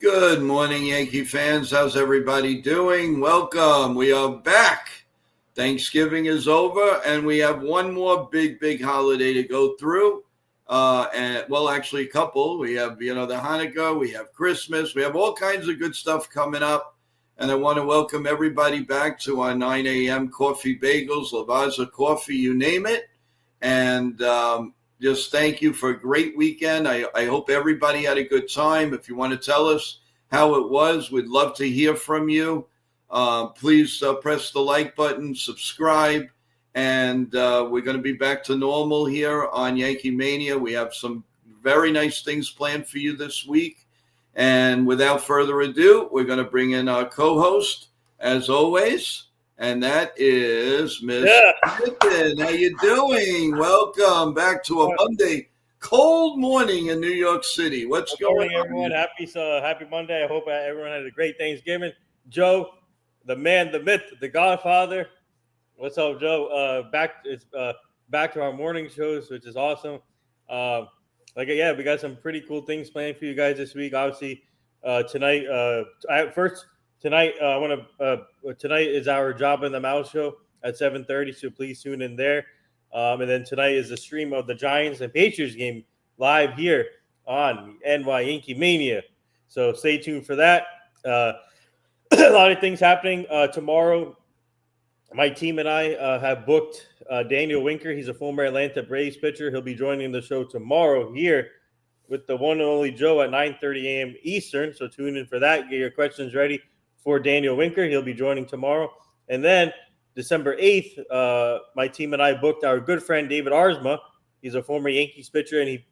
Good morning, Yankee fans. How's everybody doing? Welcome. We are back. Thanksgiving is over, and we have one more big holiday to go through. Actually, a couple. We have, the Hanukkah. We have Christmas. We have all kinds of good stuff coming up. And I want to welcome everybody back to our 9 a.m. coffee bagels, Lavazza coffee, you name it. And just thank you for a great weekend. I hope everybody had a good time. If you want to tell us how it was, we'd love to hear from you. Please press the like button, subscribe, and we're going to be back to normal here on Yankee Mania. We have some very nice things planned for you this week. And without further ado, we're going to bring in our co-host, as always. And that is Miss Nitin. How you doing? Welcome back to a Monday, cold morning in New York City. What's going on, everyone? Happy Monday. I hope everyone had a great Thanksgiving. Joe, the man, the myth, the Godfather. What's up, Joe? Back to our morning shows, which is awesome. We got some pretty cool things planned for you guys this week. Obviously, tonight. Tonight is our Job in the Mouth show at 7:30, so please tune in there. And then tonight is the stream of the Giants and Patriots game live here on NY Yankee Mania. So stay tuned for that. A lot of things happening tomorrow. My team and I have booked Daniel Winker. He's a former Atlanta Braves pitcher. He'll be joining the show tomorrow here with the one and only Joe at 9:30 a.m. Eastern. So tune in for that. Get your questions ready for Daniel Winker. He'll be joining tomorrow. And then December 8th, my team and I booked our good friend David Arzma. He's a former Yankees pitcher, and he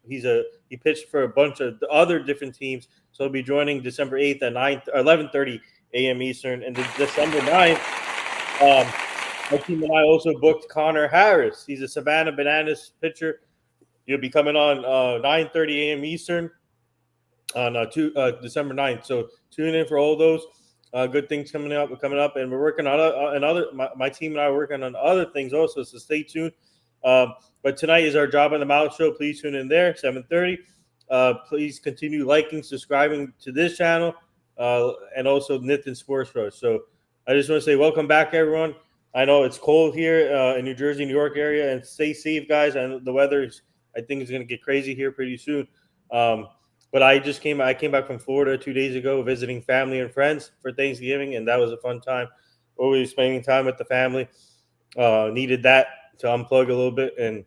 pitched for a bunch of other different teams. So he'll be joining December 8th at 11:30 a.m. Eastern. And then December 9th, my team and I also booked Connor Harris. He's a Savannah Bananas pitcher. He'll be coming on 9:30 a.m. Eastern on December 9th. So tune in for all those. Good things coming up, and we're working on my team and I are working on other things also, so stay tuned. But tonight is our Job in the Mouth show. Please tune in there, 7:30. Please continue liking, subscribing to this channel, and also Nitin Sports Rush. So I just want to say welcome back, everyone. I know it's cold here in New Jersey, New York area, and stay safe, guys. And the weather I think is going to get crazy here pretty soon. But I came back from Florida 2 days ago, visiting family and friends for Thanksgiving, and that was a fun time. Always spending time with the family. Needed that to unplug a little bit, and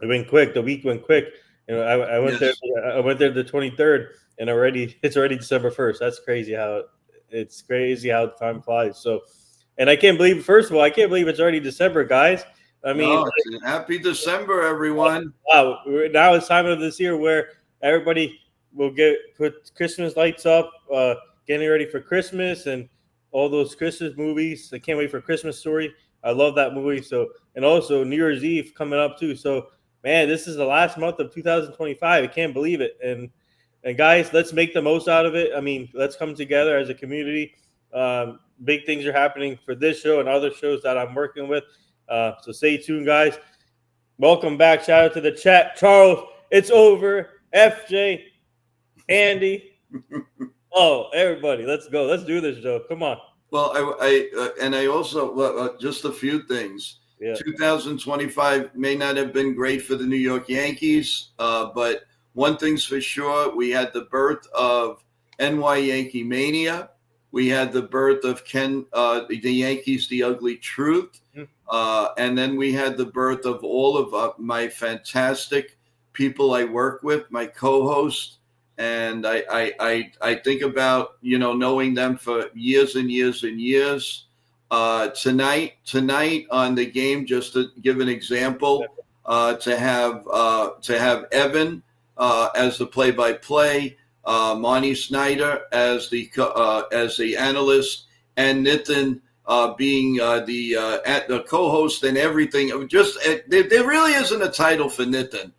it went quick. The week went quick. I went there. I went there the 23rd, and it's already December 1st. That's crazy how time flies. So, and I can't believe. First of all, I can't believe it's already December, guys. I mean, happy December, everyone! Wow, now it's time of this year where everybody will put Christmas lights up, getting ready for Christmas and all those Christmas movies. I can't wait for Christmas Story. I love that movie. So, and also New Year's Eve coming up too. So, man, this is the last month of 2025. I can't believe it. And guys, let's make the most out of it. I mean, let's come together as a community. Big things are happening for this show and other shows that I'm working with. So stay tuned, guys. Welcome back. Shout out to the chat. Charles, it's over. FJ, Andy, everybody, let's go. Let's do this, Joe. Come on. Well, I also just a few things. Yeah. 2025 may not have been great for the New York Yankees, but one thing's for sure: we had the birth of NY Yankee Mania. We had the birth of the Yankees, The Ugly Truth, and then we had the birth of all of my fantastic people I work with, my co-hosts, and I think about knowing them for years and years and years. Tonight on the game, just to give an example, to have Evan as the play-by-play, Monty Snyder as the analyst, and Nitin being the co-host and everything. Just there really isn't a title for Nitin.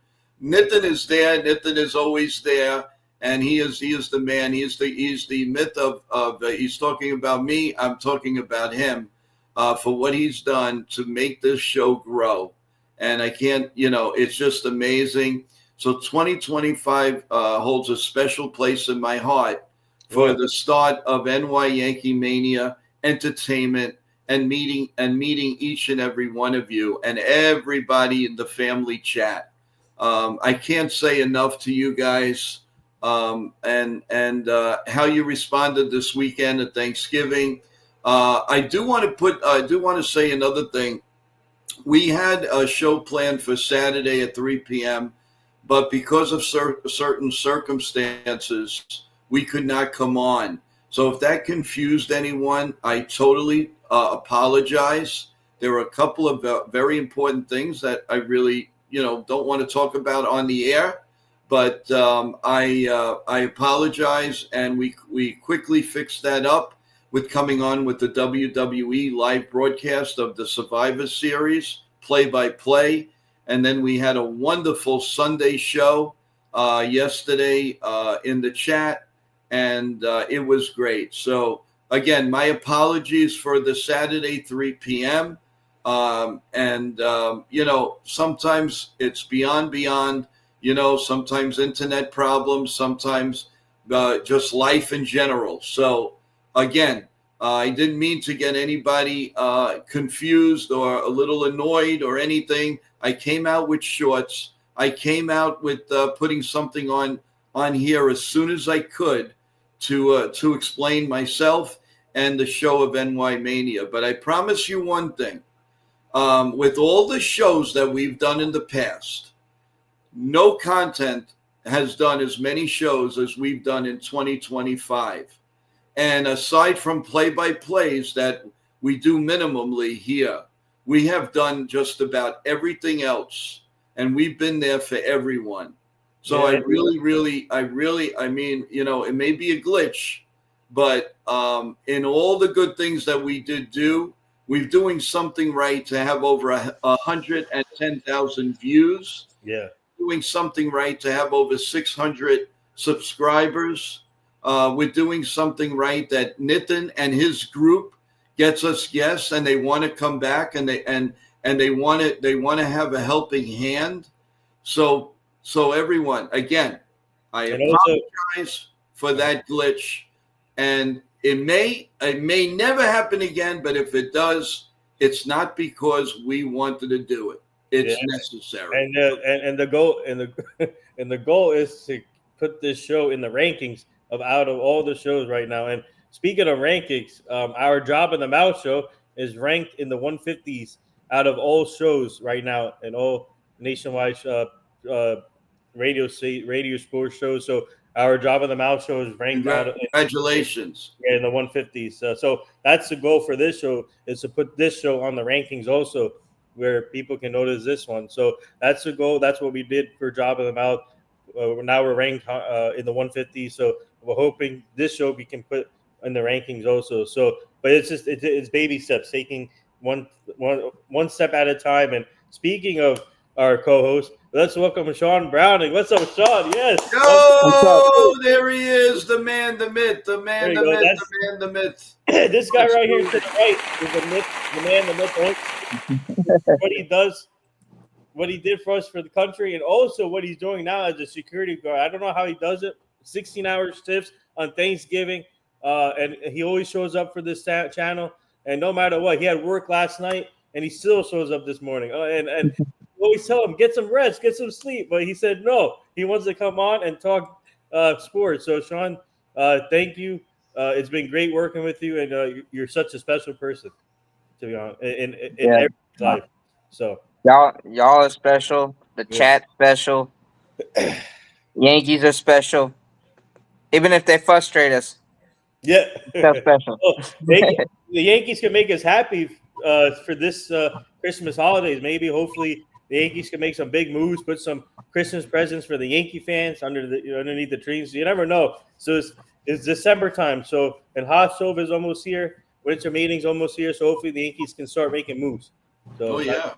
Nitin is there. Nitin is always there, and he is the man. He's the myth of he's talking about me. I'm talking about him for what he's done to make this show grow. And I can't, it's just amazing. So 2025 holds a special place in my heart for the start of NY Yankee Mania Entertainment and meeting each and every one of you and everybody in the family chat. I can't say enough to you guys, and how you responded this weekend at Thanksgiving. I do want to say another thing. We had a show planned for Saturday at 3 p.m., but because of certain circumstances, we could not come on. So if that confused anyone, I totally apologize. There are a couple of very important things that I really, don't want to talk about on the air, but I apologize, and we quickly fixed that up with coming on with the WWE live broadcast of the Survivor Series, play-by-play. And then we had a wonderful Sunday show yesterday in the chat, and it was great. So, again, my apologies for the Saturday 3 p.m. Sometimes it's beyond, sometimes internet problems, sometimes just life in general. So, again, I didn't mean to get anybody confused or a little annoyed or anything. I came out with shorts. I came out with putting something on here as soon as I could to explain myself and the show of NY Mania. But I promise you one thing. With all the shows that we've done in the past, no content has done as many shows as we've done in 2025. And aside from play-by-plays that we do minimally here, we have done just about everything else, and we've been there for everyone. So yeah. I mean, it may be a glitch, but in all the good things that we did do, we're doing something right to have over 110,000 views. Yeah. Doing something right to have over 600 subscribers. We're doing something right that Nitin and his group gets us guests, and they want to come back, and they want to have a helping hand. So everyone, again, I apologize for that glitch, and it may never happen again. But if it does, it's not because we wanted to do it. It's necessary. And the goal and the goal is to put this show in the rankings out of all the shows right now. And speaking of rankings, our Job in the Mouth show is ranked in the 150s out of all shows right now and all nationwide radio sports shows. So our Job in the Mouth show is ranked congratulations in the 150s. So that's the goal for this show, is to put this show on the rankings also, where people can notice this one. So that's the goal. That's what we did for Job in the Mouth. Now we're ranked in the 150s. So we're hoping this show we can put in the rankings also. So, but it's baby steps, taking one step at a time. And speaking of our co-host, let's welcome Sean Browning. What's up, Sean? Yes. Oh, there he is, the man, the myth, the man, the myth, the man, the myth. This guy right here to the right is the myth, the man, the myth. What he does, what he did for us, for the country, and also what he's doing now as a security guard. I don't know how he does it. 16-hour shifts on Thanksgiving, and he always shows up for this channel. And no matter what, he had work last night, and he still shows up this morning. And always tell him, get some rest, get some sleep. But he said no. He wants to come on and talk sports. So, Sean, thank you. It's been great working with you, and you're such a special person, to be honest, in every life. So y'all are special. The chat special. Yankees are special. Even if they frustrate us. Yeah. They're special. The Yankees can make us happy for this Christmas holidays. Maybe, hopefully, the Yankees can make some big moves, put some Christmas presents for the Yankee fans underneath the trees. You never know. So it's December time. So, and Hot Stove is almost here. Winter meeting's almost here. So hopefully the Yankees can start making moves. So, yeah.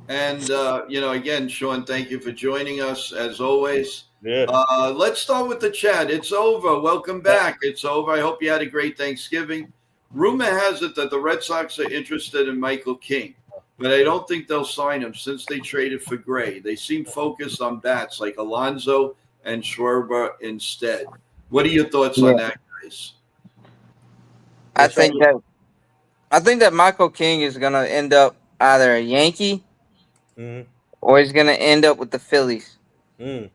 And, again, Sean, thank you for joining us as always. Yeah. Let's start with the chat. It's over. Welcome back. It's over. I hope you had a great Thanksgiving. Rumor has it that the Red Sox are interested in Michael King, but I don't think they'll sign him since they traded for Gray. They seem focused on bats like Alonso and Schwarber instead. What are your thoughts Yeah. on that, guys? I We'll start think that I think that Michael King is gonna end up either a Yankee with. or he's gonna end up with the Phillies. Mm.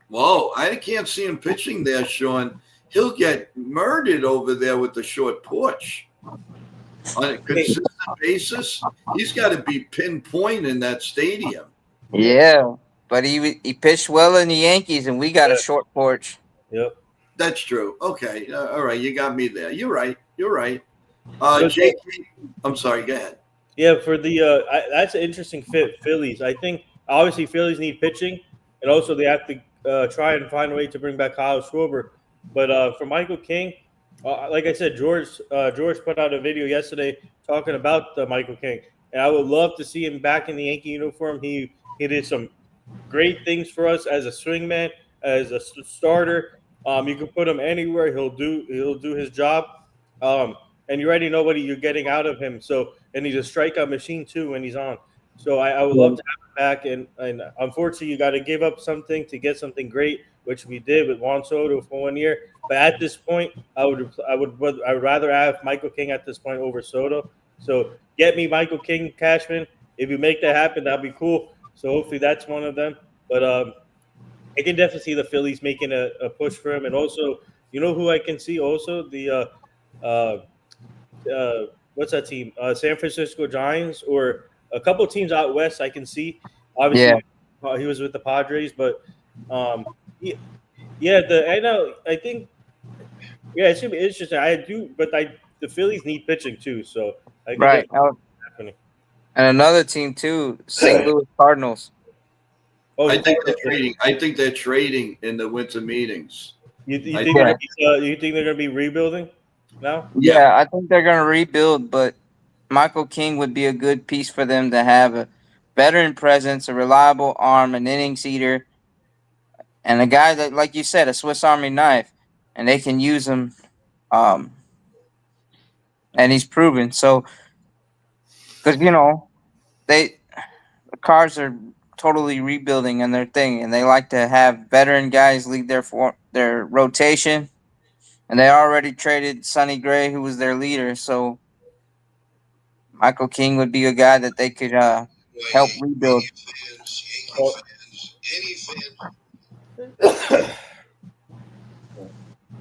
Whoa, I can't see him pitching there, Sean. He'll get murdered over there with the short porch on a Hey, consistent basis. He's got to be pinpoint in that stadium. yeah, Yeah, but he pitched well in the Yankees, and we got a yeah, short porch. yep. That's true. Okay, all right, you got me there. You're right. You're right. But JK, I'm sorry. Go ahead. yeah, for the that's an interesting fit. Phillies. I think obviously Phillies need pitching, and also they have to try and find a way to bring back Kyle Schwarber. But for Michael King, like I said, George put out a video yesterday talking about Michael King, and I would love to see him back in the Yankee uniform. He did some great things for us as a swingman, as a starter. You can put him anywhere; he'll do his job. And you already know what you're getting out of him. So, and he's a strikeout machine too when he's on. So I would love to have him back. And unfortunately, you got to give up something to get something great, which we did with Juan Soto for 1 year. But at this point, I would rather have Michael King at this point over Soto. So get me Michael King, Cashman. If you make that happen, that'd be cool. So hopefully that's one of them. But I can definitely see the Phillies making a push for him. And also, you know who I can see also uh, what's that team? San Francisco Giants or a couple teams out west. I can see. Yeah, Obviously, he was with the Padres, but um, yeah, yeah. I know. I think yeah, it's gonna be interesting. I do, but the Phillies need pitching too, so I can right. definitely Oh, happening. and another team too, St. Louis Cardinals. Oh, I the think they're Cardinals. trading. I think they're trading in the winter meetings. You I think they're Yeah, gonna you think they're gonna be rebuilding now? Yeah, yeah. I think they're gonna rebuild, but Michael King would be a good piece for them to have a veteran presence, a reliable arm, an innings eater, and a guy that, like you said, a Swiss Army knife, and they can use him. Um, and he's proven so because they the Cards are totally rebuilding in their thing, and they like to have veteran guys lead their rotation. And they already traded Sonny Gray, who was their leader. So Michael King would be a guy that they could help rebuild. Well,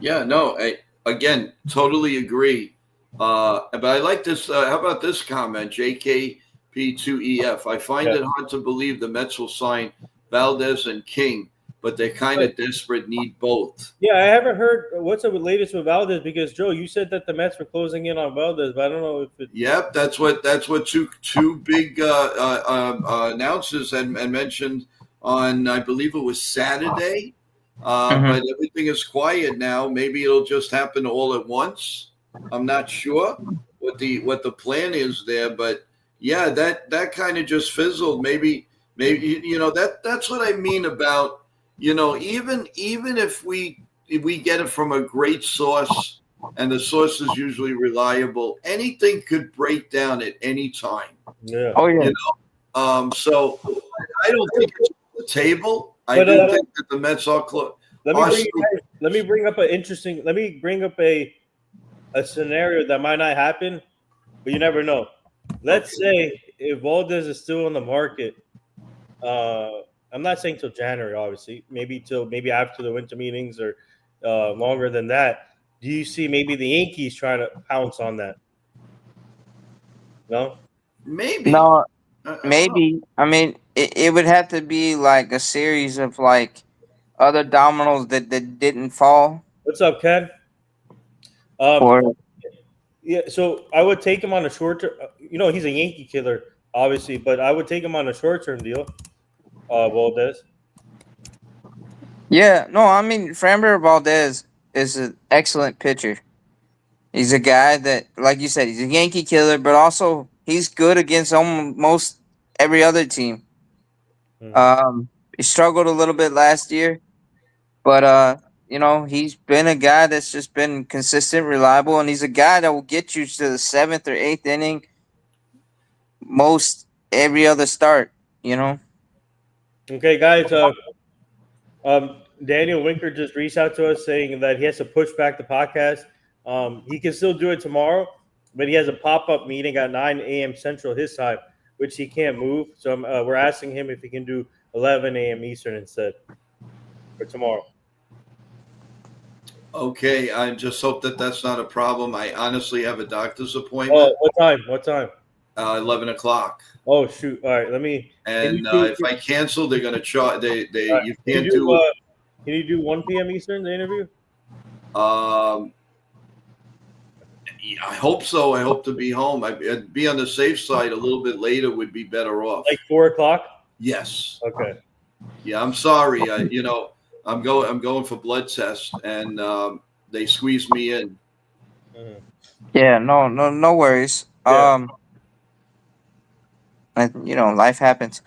yeah. No, again, totally agree. But I like this. How about this comment, JKP2EF? I find yeah. it hard to believe the Mets will sign Valdez and King, but they're kind of desperate, need both. Yeah, I haven't heard what's the latest with Valdez because Joe, you said that the Mets were closing in on Valdez, but I don't know if it. Yep, that's what two big announcers had mentioned on, I believe it was Saturday. Hmm. But everything is quiet now. Maybe it'll just happen all at once. I'm not sure what the plan is there, but yeah, that kind of just fizzled. Maybe that's what I mean about even if we get it from a great source and the source is usually reliable, anything could break down at any time. Yeah. Oh You yeah, so I don't think it's on the table. I But do think that the Mets are close. Are still, let me bring up a scenario that might not happen, but you never know. Let's say if Valdez is still on the market, uh, I'm not saying till January, obviously, maybe after the winter meetings or longer than that. Do you see maybe the Yankees trying to pounce on that? No. maybe. no, I don't know. maybe. I mean, it would have to be like a series of like other dominoes that didn't fall, What's up, Ken? Um, or yeah, so I would take him on a short term. He's a Yankee killer, obviously, but I would take him on a short term deal. Valdez. yeah. No, I mean, Framber Valdez is an excellent pitcher. He's a guy that, like you said, he's a Yankee killer, but also he's good against almost every other team. Hmm. Um, he struggled a little bit last year, but he's been a guy that's just been consistent, reliable, and he's a guy that will get you to the seventh or eighth inning most every other start. You know, Okay, guys. Daniel Winker just reached out to us saying that he has to push back the podcast. He can still do it tomorrow, but he has a pop-up meeting at 9 a.m. Central his time, which he can't move. So we're asking him if he can do 11 a.m. Eastern instead for tomorrow. Okay, I just hope that that's not a problem. I honestly have a doctor's appointment. Oh, what time? 11 o'clock. Oh, shoot. All right, let me. And if I cancel, they're going to charge. Right. You can't do. Can you do 1 p.m. Eastern, the interview? I hope so. I hope to be home. I'd be on the safe side. A little bit later would be better off. Like 4 o'clock? Yes. Okay. Yeah, I'm sorry. I'm going for blood test, and they squeezed me in. Mm-hmm. Yeah, no worries. Yeah. Life happens.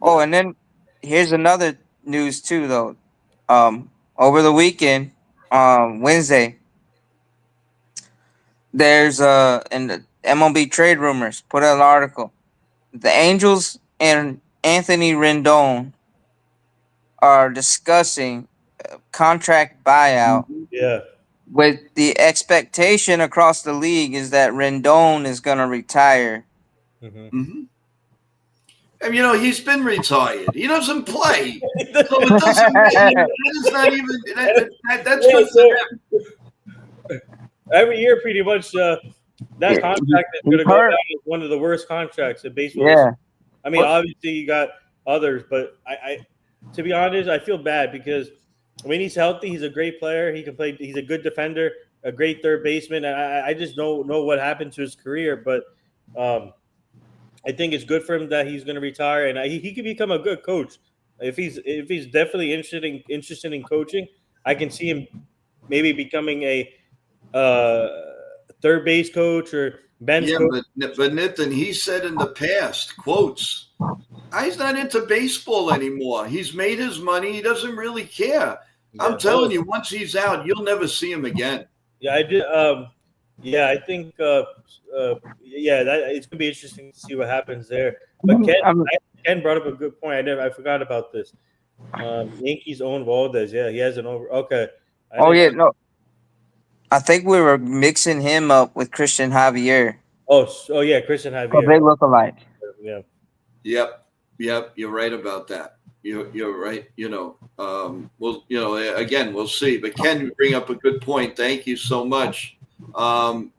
Oh, and then here's another news too, though. Over the weekend, Wednesday, there's in the MLB trade rumors put out an article. The Angels and Anthony Rendon are discussing contract buyout. Yeah. With the expectation across the league is that Rendon is going to retire. Mm-hmm. Mm-hmm. And he's been retired. He doesn't play, so it doesn't matter. That's not even. That's good for him. Every year, pretty much, that contract is going to go down as one of the worst contracts in baseball. Yeah. I mean, obviously you got others, but I, to be honest, I feel bad because when he's healthy, he's a great player. He can play. He's a good defender, a great third baseman. I just don't know what happened to his career, but I think it's good for him that he's going to retire, and he could become a good coach if he's definitely interested in coaching. I can see him maybe becoming a third base coach or bench coach. But Nathan, he said in the past, quotes, he's not into baseball anymore. He's made his money. He doesn't really care. Yeah, I'm telling you, once he's out, you'll never see him again. Yeah, I did. Yeah, I think. It's gonna be interesting to see what happens there. But Ken brought up a good point. I forgot about this. Yankees own Valdez. Yeah, he has an over. Okay. No. I think we were mixing him up with Christian Javier. Oh yeah, Christian Javier. They look alike. Yeah. Yep. You're right about that. You're right. Again, we'll see. But Ken, you bring up a good point. Thank you so much. And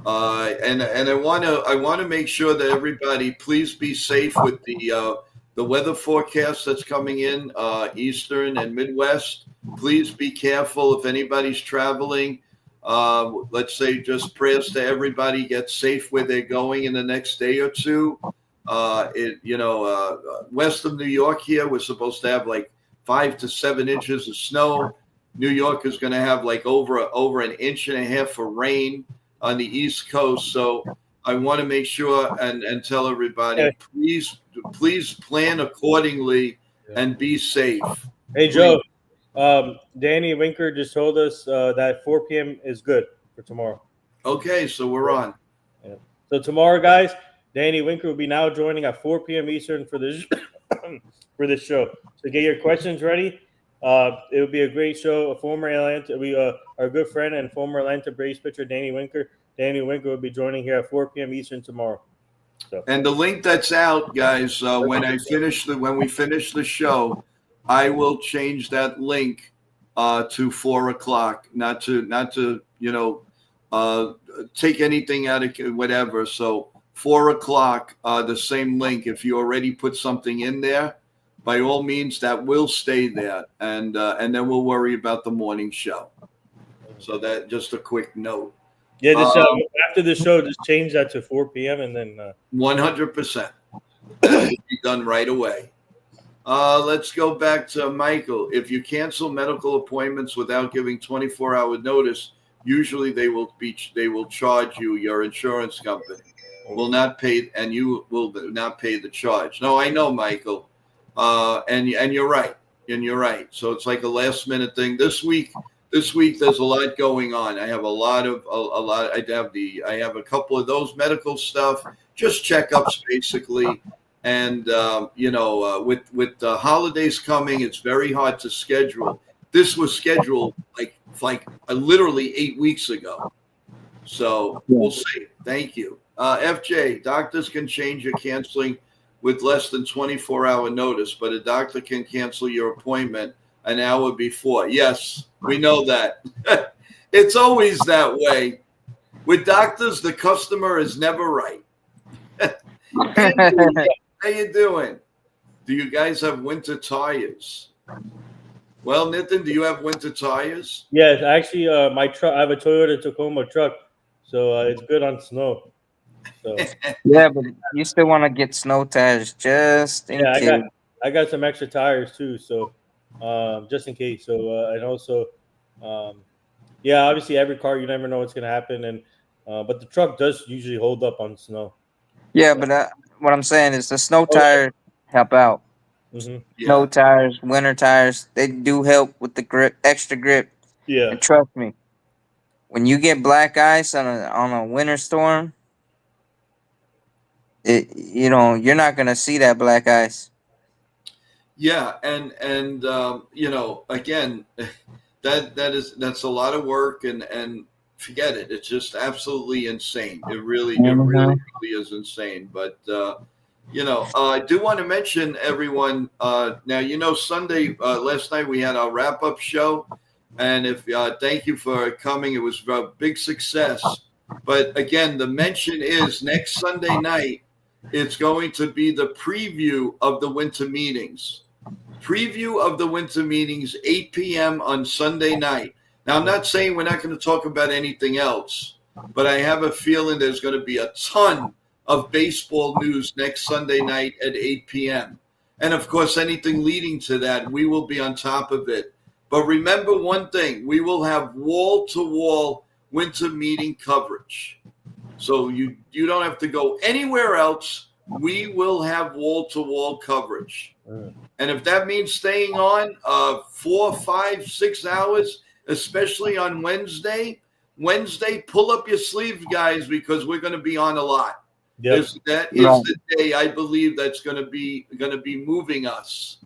I want to make sure that everybody please be safe with the weather forecast that's coming in Eastern and Midwest. Please be careful if anybody's traveling. Let's say just prayers to everybody get safe where they're going in the next day or two. West of New York here, we're supposed to have like 5 to 7 inches of snow. New York is going to have like over an inch and a half of rain on the East Coast. So I want to make sure and tell everybody, please plan accordingly and be safe. Hey, Joe, Danny Winker just told us that 4 p.m. is good for tomorrow. Okay, so we're on. Yeah. So tomorrow, guys, Danny Winker will be now joining at 4 p.m. Eastern for this show. So get your questions ready. It will be a great show. Our good friend and former Atlanta Braves pitcher Danny Winker. Danny Winker will be joining here at 4 p.m. Eastern tomorrow. So. And the link that's out, guys, when we finish the show, I will change that link to 4 o'clock. Not to take anything out of whatever. So 4 o'clock, the same link. If you already put something in there, by all means, that will stay there, and then we'll worry about the morning show. So that just a quick note. Yeah, after the show, just change that to 4 p.m. and then 100% be done right away. Let's go back to Michael. If you cancel medical appointments without giving 24-hour notice, usually they will charge you. Your insurance company will not pay, and you will not pay the charge. No, I know, Michael. And you're right. So it's like a last minute thing. This week there's a lot going on. I have I have a couple of those medical stuff, just checkups basically. And with the holidays coming, it's very hard to schedule. this was scheduled like literally 8 weeks ago. So we'll see. Thank you. FJ, doctors can change your canceling with less than 24-hour notice, but a doctor can cancel your appointment an hour before. Yes, we know that. It's always that way. With doctors, the customer is never right. Andy, how you doing? Do you guys have winter tires? Well, Nitin, do you have winter tires? Yes, actually, my truck. I have a Toyota Tacoma truck, so it's good on snow. So Yeah, but you still want to get snow tires just in yeah, case. I got some extra tires too, so just in case. So and also, yeah, obviously every car you never know what's gonna happen, and but the truck does usually hold up on snow. Yeah, but what I'm saying is the snow Oh tires help out. yeah. Mm-hmm. Snow Yeah. tires, winter tires, they do help with the grip, extra grip. Yeah. And trust me, when you get black ice on a winter storm, you're not gonna see that black ice. Yeah, and again, that's a lot of work, and forget it. It's just absolutely insane. It really Mm-hmm. really is insane. But I do want to mention everyone. Now Sunday last night we had our wrap up show, and if thank you for coming. It was a big success. But again, the mention is next Sunday night. It's going to be the preview of the winter meetings. Preview of the winter meetings, 8 p.m. on Sunday night. Now, I'm not saying we're not going to talk about anything else, but I have a feeling there's going to be a ton of baseball news next Sunday night at 8 p.m. And of course, anything leading to that, we will be on top of it. But remember one thing, we will have wall-to-wall winter meeting coverage. So you don't have to go anywhere else. We will have wall-to-wall coverage. And if that means staying on 4, 5, 6 hours, especially on Wednesday, pull up your sleeves, guys, because we're going to be on a lot. Yep. That is the day I believe that's going to be moving us,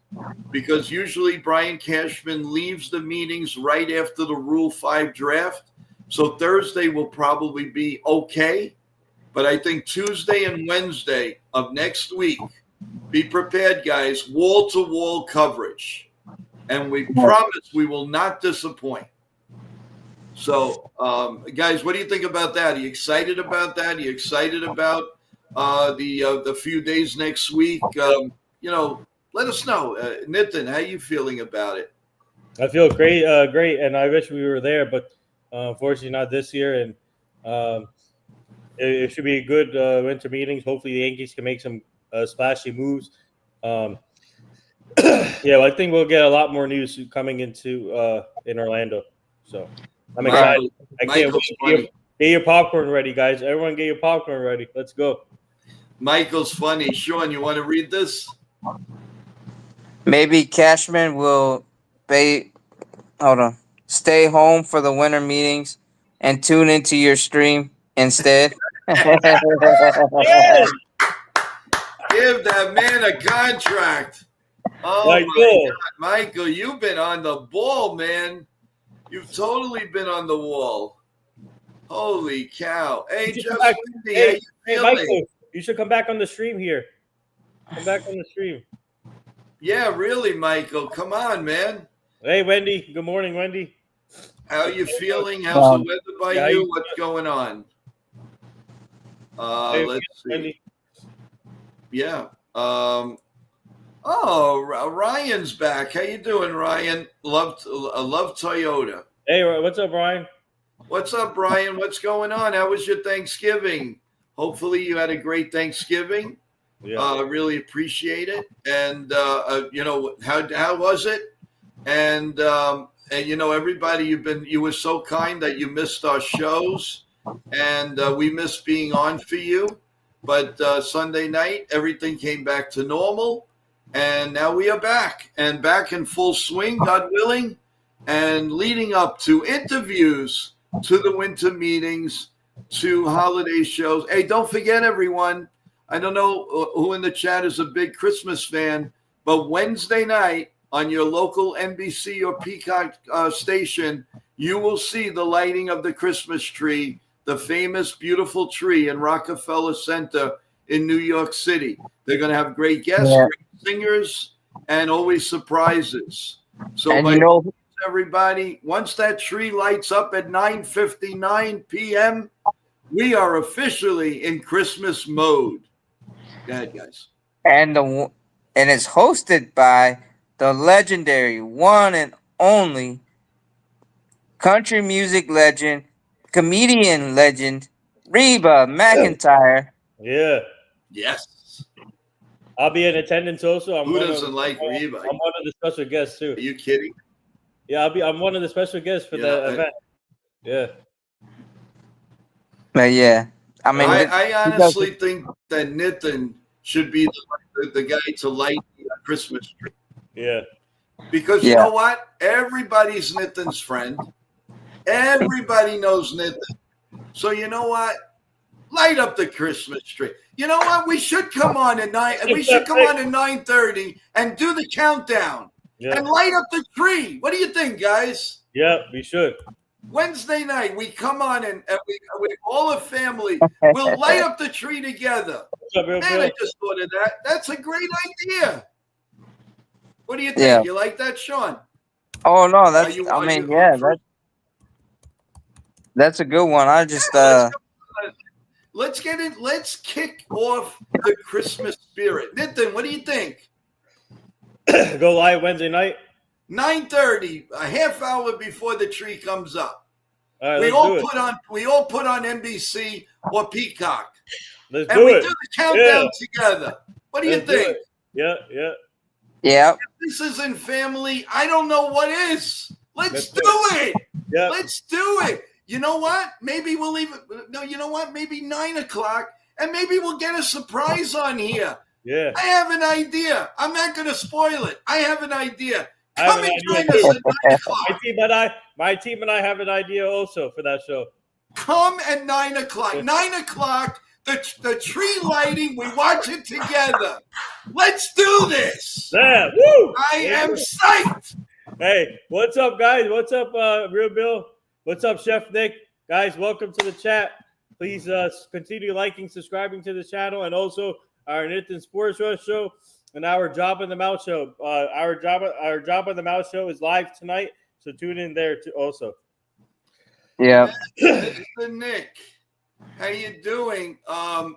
because usually Brian Cashman leaves the meetings right after the Rule 5 draft. So Thursday will probably be okay, but I think Tuesday and Wednesday of next week, be prepared, guys, wall-to-wall coverage. And we promise we will not disappoint. So, guys, what do you think about that? Are you excited about that? Are you excited about the few days next week? Let us know. Nitin, how are you feeling about it? I feel great, and I wish we were there, but unfortunately not this year. And it should be a good winter meetings. Hopefully, the Yankees can make some splashy moves. Yeah, well, I think we'll get a lot more news coming into in Orlando. So I'm excited. I can't wait. Get your popcorn ready, guys. Everyone, get your popcorn ready. Let's go. Michael's funny. Sean, you want to read this? Maybe Cashman will stay home for the winter meetings and tune into your stream instead. Give that man a contract. Oh, my God. Michael, you've been on the ball, man. You've totally been on the wall. Holy cow. Hey, Jeff Lindy, how you feeling? Michael, you should come back on the stream here. Come back on the stream. Yeah, really, Michael. Come on, man. Hey, Wendy. Good morning, Wendy. How are you feeling? How's the weather by you? What's going on? Let's see. Wendy. Yeah. Ryan's back. How you doing, Ryan? Love Toyota. Hey, what's up, Ryan? What's up, Brian? What's going on? How was your Thanksgiving? Hopefully you had a great Thanksgiving. Yeah. Really appreciate it. And how was it? And everybody, you were so kind that you missed our shows, and we missed being on for you. But Sunday night, everything came back to normal, and now we are back in full swing, God willing, and leading up to interviews, to the winter meetings, to holiday shows. Hey, don't forget, everyone. I don't know who in the chat is a big Christmas fan, but Wednesday night on your local NBC or Peacock station, you will see the lighting of the Christmas tree, the famous, beautiful tree in Rockefeller Center in New York City. They're going to have great guests, great singers, and always surprises. So, and everybody, once that tree lights up at 9:59 p.m., we are officially in Christmas mode. Go ahead, guys. And it's hosted by the legendary, one and only country music legend, comedian legend, Reba McEntire. Yeah. Yes. I'll be in attendance also. Who doesn't like Reba? I'm one of the special guests too. Are you kidding? Yeah, I'm one of the special guests for the event. Yeah. But yeah, I mean, I honestly think that Nitin should be the guy to light the Christmas tree. Yeah. Because you know what? Everybody's Nitin's friend. Everybody knows Nitin. So you know what? Light up the Christmas tree. You know what? We should come on at 9:30 and do the countdown and light up the tree. What do you think, guys? Yeah, we should. Wednesday night, we come on and we all the family will light up the tree together. Man, I just thought of that. That's a great idea. What do you think? Yeah. You like that, Sean? Oh no, that's a good one. I just let's get it. Let's kick off the Christmas spirit. Nitin, what do you think? Go live Wednesday night. 9:30, a half hour before the tree comes up. All right, we all put on NBC or Peacock. Let's do the countdown together. What do you think? Yeah. If this isn't family, I don't know what is. Let's do it. Yeah. Let's do it. You know what? Maybe we'll even you know what? Maybe 9:00, and maybe we'll get a surprise on here. Yeah. I have an idea. I'm not gonna spoil it. I have an idea. Come and join us at 9:00. My team and I have an idea also for that show. Come at 9:00. 9:00, the tree lighting, we watch it together. Let's do this. Yeah, woo! I am psyched. Hey, what's up, guys? What's up, Real Bill? What's up, Chef Nick? Guys, welcome to the chat. Please continue liking, subscribing to the channel, and also our Nitin Sports Rush show and our Job in the Mouth show. Our Job in the Mouth show is live tonight, so tune in there too also. Yeah. Mr. Nick, how you doing?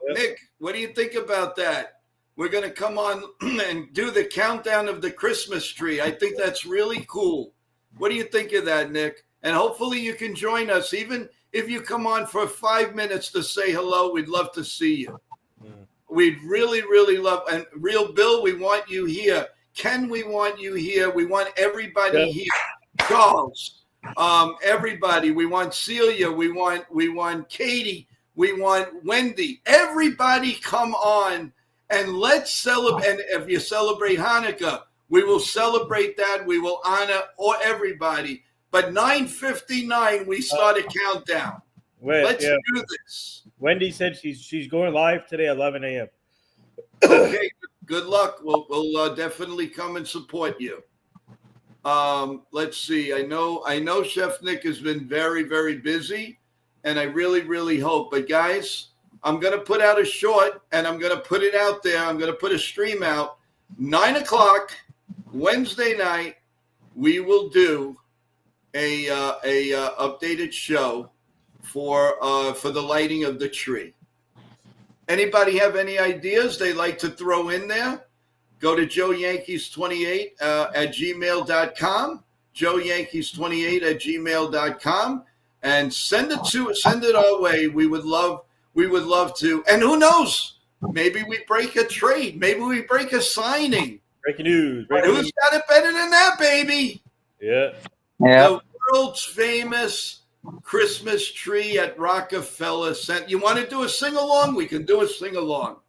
Nick, what do you think about that? We're going to come on and do the countdown of the Christmas tree. I think that's really cool. What do you think of that, Nick? And hopefully you can join us. Even if you come on for 5 minutes to say hello, we'd love to see you. We'd really, really love. And Real Bill, we want you here. Ken, we want you here. We want everybody here. Charles, everybody. We want Celia. We want Katie. We want Wendy. Everybody come on and let's celebrate. And if you celebrate Hanukkah, we will celebrate that. We will honor everybody. But 9:59, we start a countdown. Let's do this. Wendy said she's going live today at 11 a.m. Okay, good luck. We'll definitely come and support you. Let's see. I know Chef Nick has been very, very busy, and I really, really hope. But guys, I'm going to put out a short, and I'm going to put it out there. I'm going to put a stream out. 9:00 Wednesday night, we will do a updated show for the lighting of the tree. Anybody have any ideas they'd like to throw in there? Go to joeyankees28 at gmail.com, joeyankees28 at gmail.com, and send it our way. We would love to. And who knows? Maybe we break a trade. Maybe we break a signing. Breaking news. Who's got it better than that, baby? Yeah. The world's famous Christmas tree at Rockefeller Center. You want to do a sing-along? We can do a sing-along.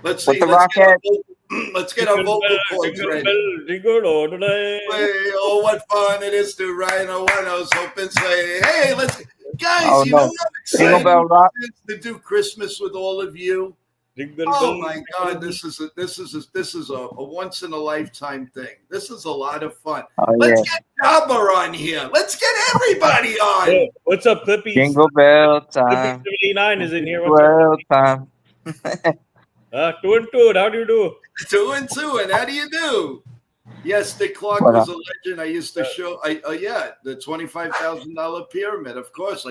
Let's see. Let's get our vocal cords ready. Oh, what fun it is to ride on one-horse open sleigh. Hey, let's... Guys, I'm excited to do Christmas with all of you. Oh my God! This is a once in a lifetime thing. This is a lot of fun. Oh Let's yeah. get Jabba on here. Let's get everybody on. Hey, what's up, Clippy? Jingle bell Clippy time. 79 is in here. Jingle What's up? bell time. 2 and 2. How do you do? 2 and 2, and how do you do? Yes, Dick Clark What was up? a legend. I used to show. The $25,000 pyramid. Of course,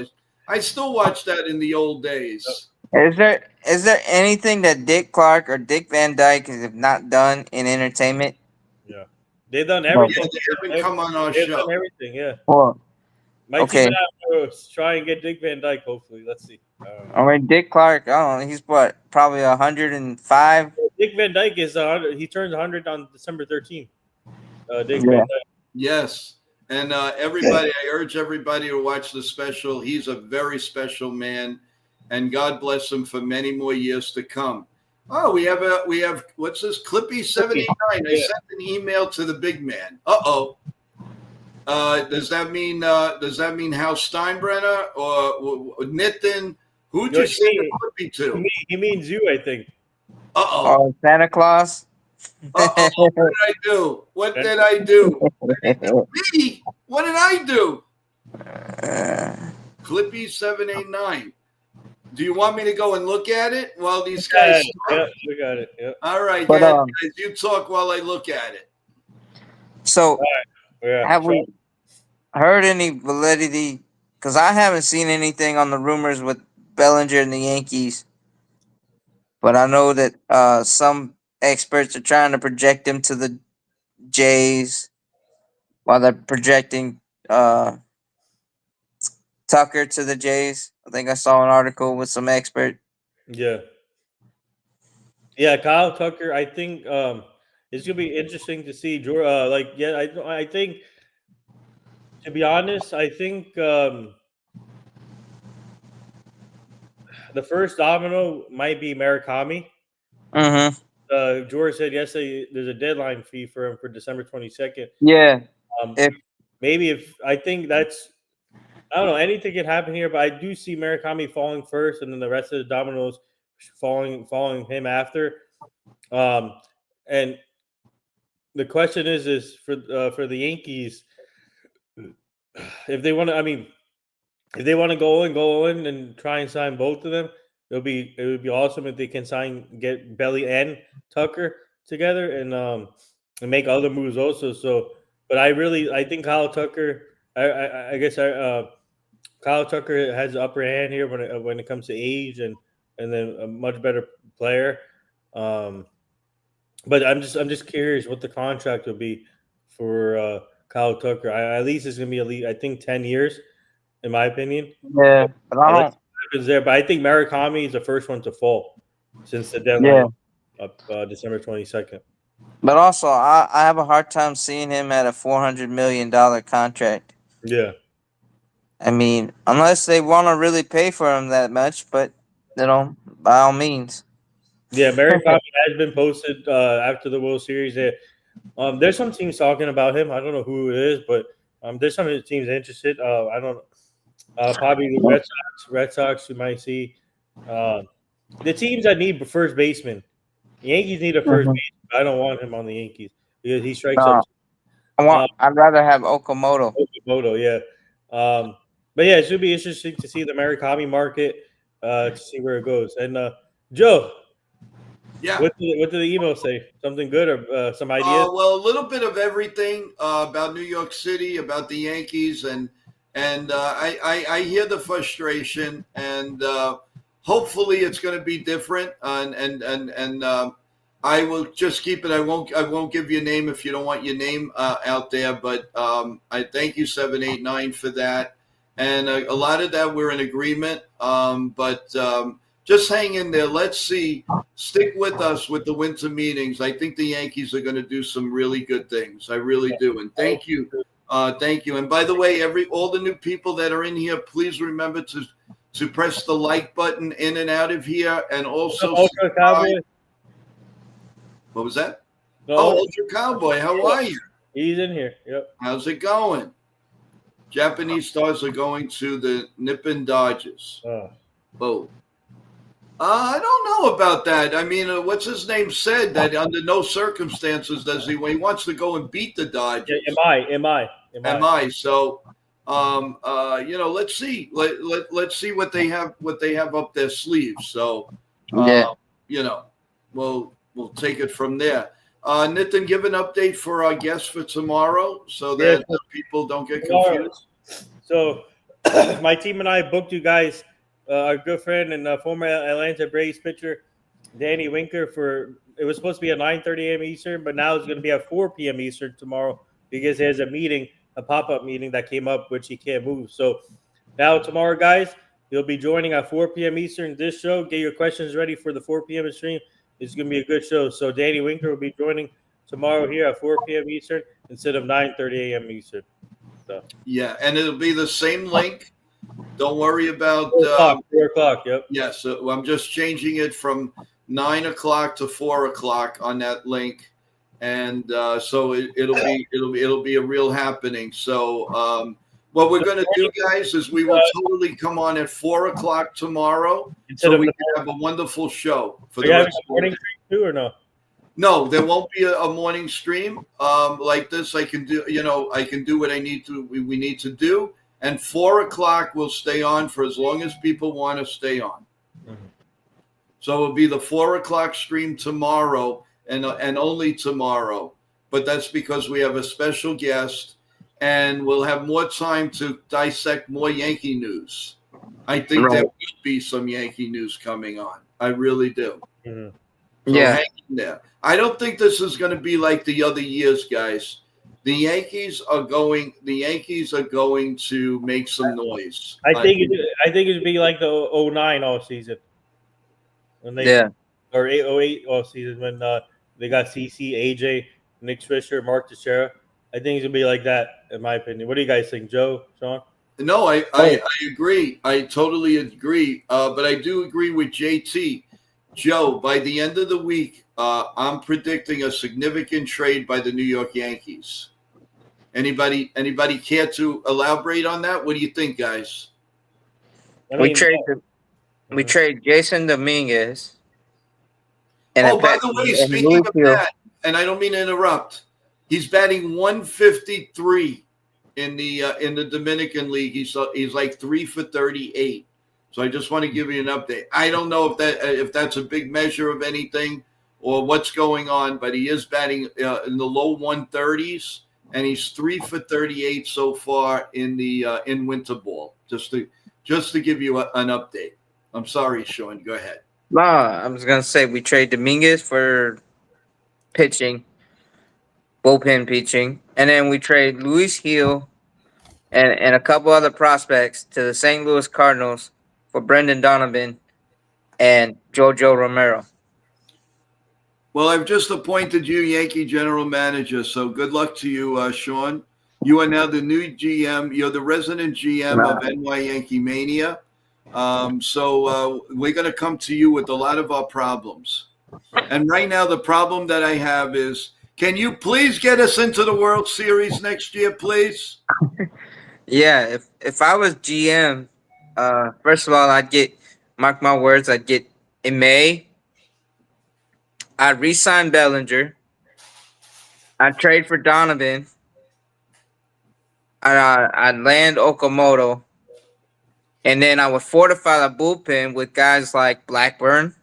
I still watch that in the old days. Is there anything that Dick Clark or Dick Van Dyke have not done in entertainment? Yeah, they've done No. Yeah, everything. they haven't come on our They've show. done everything. Yeah. Well, My team okay. and I will try and get Dick Van Dyke. Hopefully, let's see. I mean, Dick Clark. I don't know. He's what? Probably 105. Dick Van Dyke is 100. He turns 100 on December 13th. Dick Van Yeah. Dyke. Yes, and everybody, I urge everybody to watch the special. He's a very special man, and God bless him for many more years to come. Oh, we have what's this? Clippy 789. I sent an email to the big man. Does that mean Hal Steinbrenner or Nitin? Who'd you send the Clippy to? He means you, I think. Oh, Santa Claus. What did I do? What did I do? Me? What did I do? Clippy 789. Do you want me to go and look at it while these guys talk? Yeah, look at it. Yeah. All right, But, guys, you talk while I look at it. So, Yeah. have we heard any validity? Because I haven't seen anything on the rumors with Bellinger and the Yankees. But I know that some experts are trying to project him to the Jays while they're projecting Tucker to the Jays. I think I saw an article with some expert. Yeah. Yeah, Kyle Tucker. I think it's gonna be interesting to see. I think, to be honest, I think the first domino might be Murakami. Mm-hmm. George said yesterday there's a deadline fee for him for December 22nd. Yeah. Maybe if I think that's, I don't know, anything can happen here, but I do see Murakami falling first, and then the rest of the dominoes following him after. And the question is for the Yankees, if they want to, if they want to go in and try and sign both of them, it would be awesome if they can get Belly and Tucker together and make other moves also. So, but I think Kyle Tucker. I guess Kyle Tucker has the upper hand here when it comes to age and then a much better player. But I'm just curious what the contract will be for Kyle Tucker. At least it's gonna be I think 10 years, in my opinion. Yeah, but I don't. Happens there, but I think Murakami is the first one to fall since the deadline of December 22nd. But also, I have a hard time seeing him at a $400 million contract. Yeah. I mean, unless they want to really pay for him that much, but by all means. Yeah, Murakami has been posted after the World Series. There's some teams talking about him. I don't know who it is, but there's some teams interested. I don't know. Probably the Red Sox, you might see. The teams that need first baseman. The Yankees need a first baseman. I don't want him on the Yankees because he strikes up. I'd rather have Okamoto. Yeah. But yeah, it should be interesting to see the Murakami market, to see where it goes. And Joe, yeah, what did the email say? Something good or some ideas? Well, a little bit of everything about New York City, about the Yankees, and I hear the frustration, and hopefully it's going to be different. And I will just keep it. I won't give you a name if you don't want your name out there. But I thank you 789 for that, and a lot of that we're in agreement. But just hang in there. Let's see. Stick with us with the winter meetings. I think the Yankees are going to do some really good things. I really do. And thank you. Thank you. And by the way, all the new people that are in here, please remember to press the like button in and out of here. And also Ultra Cowboy. What was that? No. Ultra Cowboy. How are you? He's in here. Yep. How's it going? Japanese stars are going to the Nippon Dodgers. Oh. I don't know about that. I mean, what's his name said that under no circumstances does he when he wants to go and beat the Yeah, Dodgers. am I? So, let's see. Let's see what they have up their sleeves. So, Yeah. you know, we'll take it from there. Nitin, give an update for our guests for tomorrow so Yeah, that people don't get tomorrow. confused. So my team and I booked you guys, our good friend and former Atlanta Braves pitcher, Danny Winker. For it was supposed to be at 9:30 a.m. Eastern, but now it's going to be at 4 p.m. Eastern tomorrow because there's a meeting, a pop-up meeting that came up which he can't move. So now tomorrow, guys, you'll be joining at 4 p.m. Eastern. This show, get your questions ready for the 4 p.m. stream. It's going to be a good show. So Danny Winker will be joining tomorrow here at 4 p.m. Eastern instead of 9:30 a.m. Eastern. So. Yeah, and it'll be the same link. Don't worry about 4 o'clock. 4 o'clock. Yep. yes. I'm just changing it from 9 o'clock to 4 o'clock on that link, and so it'll be a real happening. So what we're going to do, guys, is we will totally come on at 4 o'clock tomorrow, so we can have a wonderful show for the rest of the morning stream too, or no? No, there won't be a morning stream like this. I can do, I can do what I need to. We need to do, and 4 o'clock will stay on for as long as people want to stay on. Mm-hmm. So it'll be the 4 o'clock stream tomorrow, and only tomorrow. But that's because we have a special guest, and we'll have more time to dissect more Yankee news. I think there will be some Yankee news coming on. I really do. Mm-hmm. So hang in there. I don't think this is going to be like the other years, guys. The Yankees are going to make some noise. I think it'd be like the 09 off season when they or 08 off season when they got CC, AJ, Nick Swisher, Mark Teixeira. I think it's gonna be like that, in my opinion. What do you guys think, Joe, Sean? No, I agree. I totally agree. But I do agree with JT. Joe, by the end of the week, I'm predicting a significant trade by the New York Yankees. Anybody care to elaborate on that? What do you think, guys? We trade Jason Dominguez. And by the way, speaking of that, and I don't mean to interrupt, he's batting 153 in the Dominican League. He's like 3 for 38. So I just want to give you an update. I don't know if that's a big measure of anything or what's going on, but he is batting in the low 130s, and he's 3 for 38 so far in winter ball. Just to give you an update. I'm sorry, Sean. Go ahead. No, I was gonna say we trade Dominguez for pitching, bullpen pitching, and then we trade Luis Gil and a couple other prospects to the St. Louis Cardinals for Brendan Donovan and Jojo Romero. Well, I've just appointed you Yankee general manager, so good luck to you, Sean. You are now the new GM. You're the resident GM of NY Yankee Mania. So we're going to come to you with a lot of our problems. And right now, the problem that I have is, can you please get us into the World Series next year, please? Yeah, if I was GM, first of all, mark my words, I'd get in May. I'd re-sign Bellinger. I'd trade for Donovan. I'd land Okamoto. And then I would fortify the bullpen with guys like Blackburn.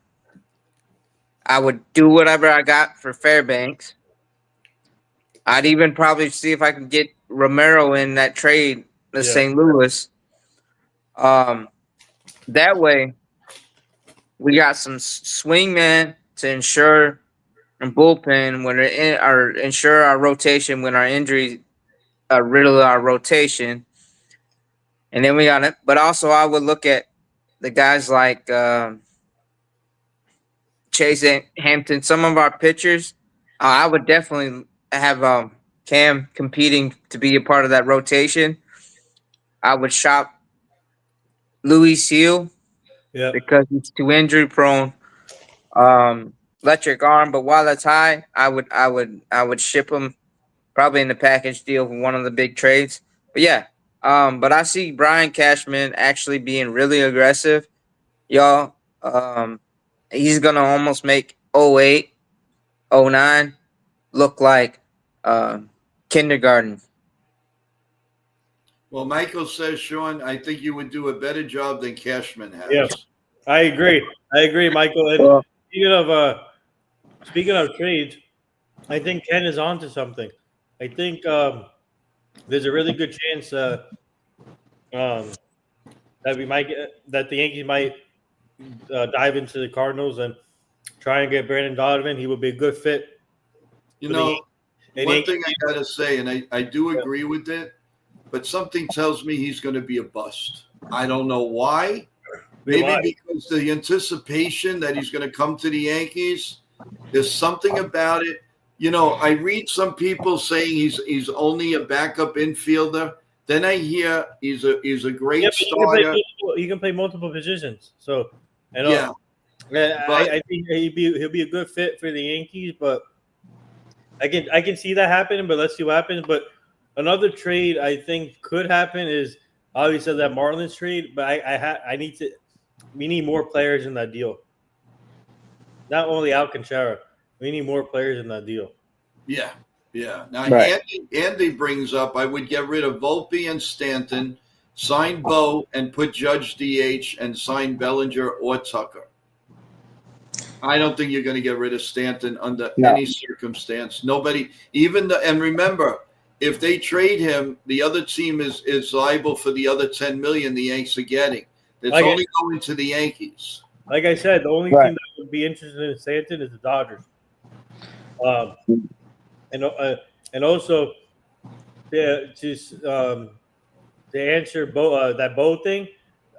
I would do whatever I got for Fairbanks. I'd even probably see if I could get Romero in that trade to St. Louis. That way, we got some swingman to ensure a bullpen when they're in, or ensure our rotation when our injuries riddle our rotation. And then we got it. But also, I would look at the guys like Chase Hampton, some of our pitchers. I would definitely have Cam competing to be a part of that rotation. I would shop Luis Gil because he's too injury prone. Electric arm, but while that's high, I would ship him probably in the package deal for one of the big trades. But yeah, but I see Brian Cashman actually being really aggressive, y'all. he's gonna almost make 08, 09 look like kindergarten. Well, Michael says, Sean, I think you would do a better job than Cashman has. Yeah, I agree, Michael. And Well, speaking of trades, I think Ken is on to something. I think there's a really good chance that that the Yankees might dive into the Cardinals and try and get Brandon Donovan. He would be a good fit. You for know, the one Yankees. thing I got to say, and I do agree with it, but something tells me he's going to be a bust. I don't know why. Maybe because the anticipation that he's going to come to the Yankees, there's something about it. You know, I read some people saying he's only a backup infielder. Then I hear he's a great starter. He can play multiple positions. So, Yeah, I think he'll be a good fit for the Yankees. But I can see that happening. But let's see what happens. But another trade I think could happen is obviously that Marlins trade. But we need more players in that deal. Not only Alcantara, we need more players in that deal. yeah. Now, right. Andy brings up I would get rid of Volpe and Stanton, sign Bo, and put Judge DH and sign Bellinger or Tucker. I don't think you're going to get rid of Stanton under any circumstance. Nobody, and remember, if they trade him, the other team is liable for the other $10 million the Yanks are getting. It's only going to the Yankees. Like I said, the only team that would be interested in Stanton is the Dodgers. And also to answer that Bo thing,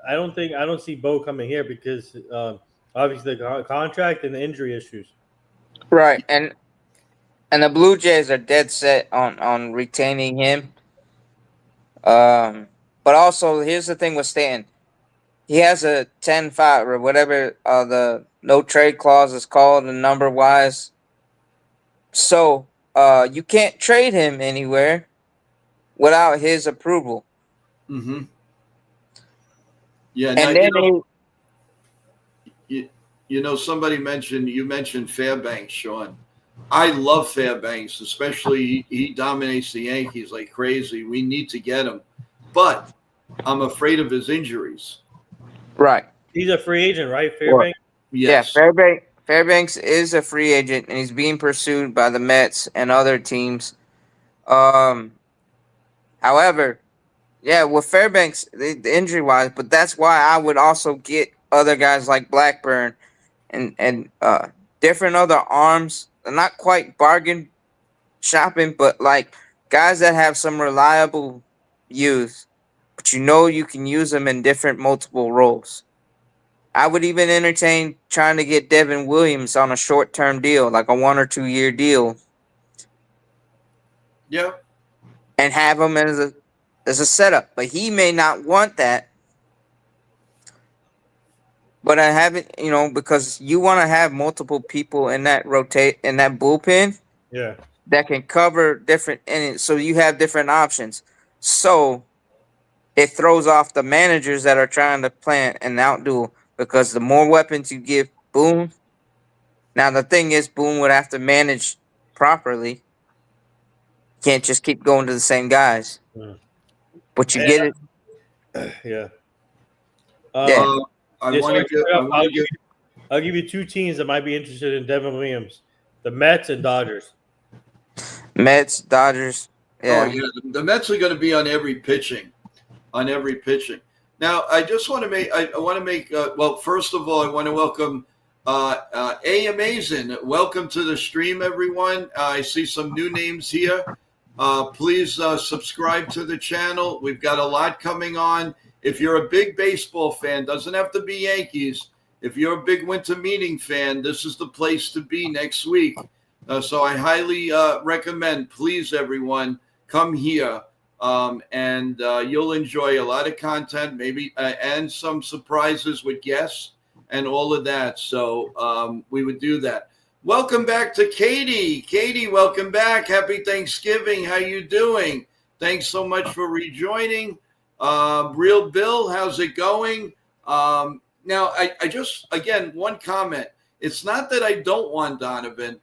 I don't see Bo coming here because obviously the contract and the injury issues. Right, and the Blue Jays are dead set on retaining him. But also here's the thing with Stanton. He has a 10-5 or whatever the no trade clause is called, and number wise. So you can't trade him anywhere without his approval. Mm-hmm. Yeah, and then somebody mentioned Fairbanks, Sean. I love Fairbanks, especially he dominates the Yankees like crazy. We need to get him, but I'm afraid of his injuries. Right. He's a free agent, right? Fairbanks? Yes. Yeah, Fairbanks is a free agent, and he's being pursued by the Mets and other teams. However, yeah, with Fairbanks, the injury wise, but that's why I would also get other guys like Blackburn and different other arms. They're not quite bargain shopping, but like guys that have some reliable use, but you can use them in different multiple roles. I would even entertain trying to get Devin Williams on a short-term deal, like a 1 or 2 year deal. Yeah. And have him as a setup, but he may not want that. But I haven't, because you want to have multiple people in that bullpen. Yeah. That can cover different innings, so you have different options. So it throws off the managers that are trying to plan and outdo, because the more weapons you give Boone. Now the thing is, Boone would have to manage properly. Can't just keep going to the same guys. But you get it. Yeah. I'll give you two teams that might be interested in Devin Williams: the Mets and Dodgers. Mets, Dodgers. Yeah. Oh, yeah. The Mets are going to be on every pitching. Now, I just want to make. Well, first of all, I want to welcome Amazing. Welcome to the stream, everyone. I see some new names here. Please subscribe to the channel. We've got a lot coming on. If you're a big baseball fan, doesn't have to be Yankees. If you're a big winter meeting fan, this is the place to be next week. So I highly recommend, please, everyone, come here. And you'll enjoy a lot of content, maybe, and some surprises with guests and all of that. So we would do that. Welcome back to Katie. Katie, welcome back. Happy Thanksgiving. How you doing? Thanks so much for rejoining. Real Bill, how's it going? Now, I just, again, one comment. It's not that I don't want Donovan.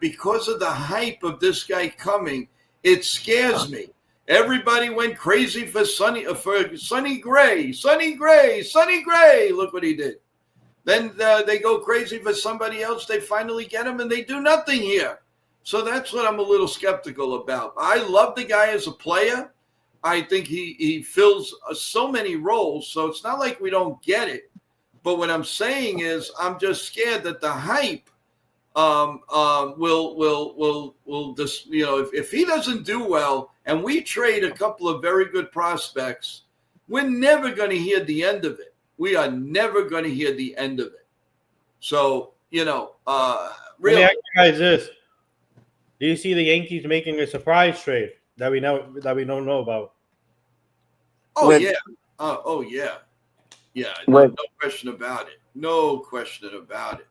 Because of the hype of this guy coming, it scares me. Everybody went crazy for Sonny Gray. Look what he did. Then they go crazy for somebody else. They finally get him, and they do nothing here. So that's what I'm a little skeptical about. I love the guy as a player. I think he fills so many roles, so it's not like we don't get it. But what I'm saying is I'm just scared that the hype will just, if he doesn't do well and we trade a couple of very good prospects, we're never going to hear the end of it. We are never going to hear the end of it. So, really. Let me ask you guys this. Do you see the Yankees making a surprise trade that we don't know about? Oh, yeah. Oh, yeah. Yeah, no question about it. No question about it.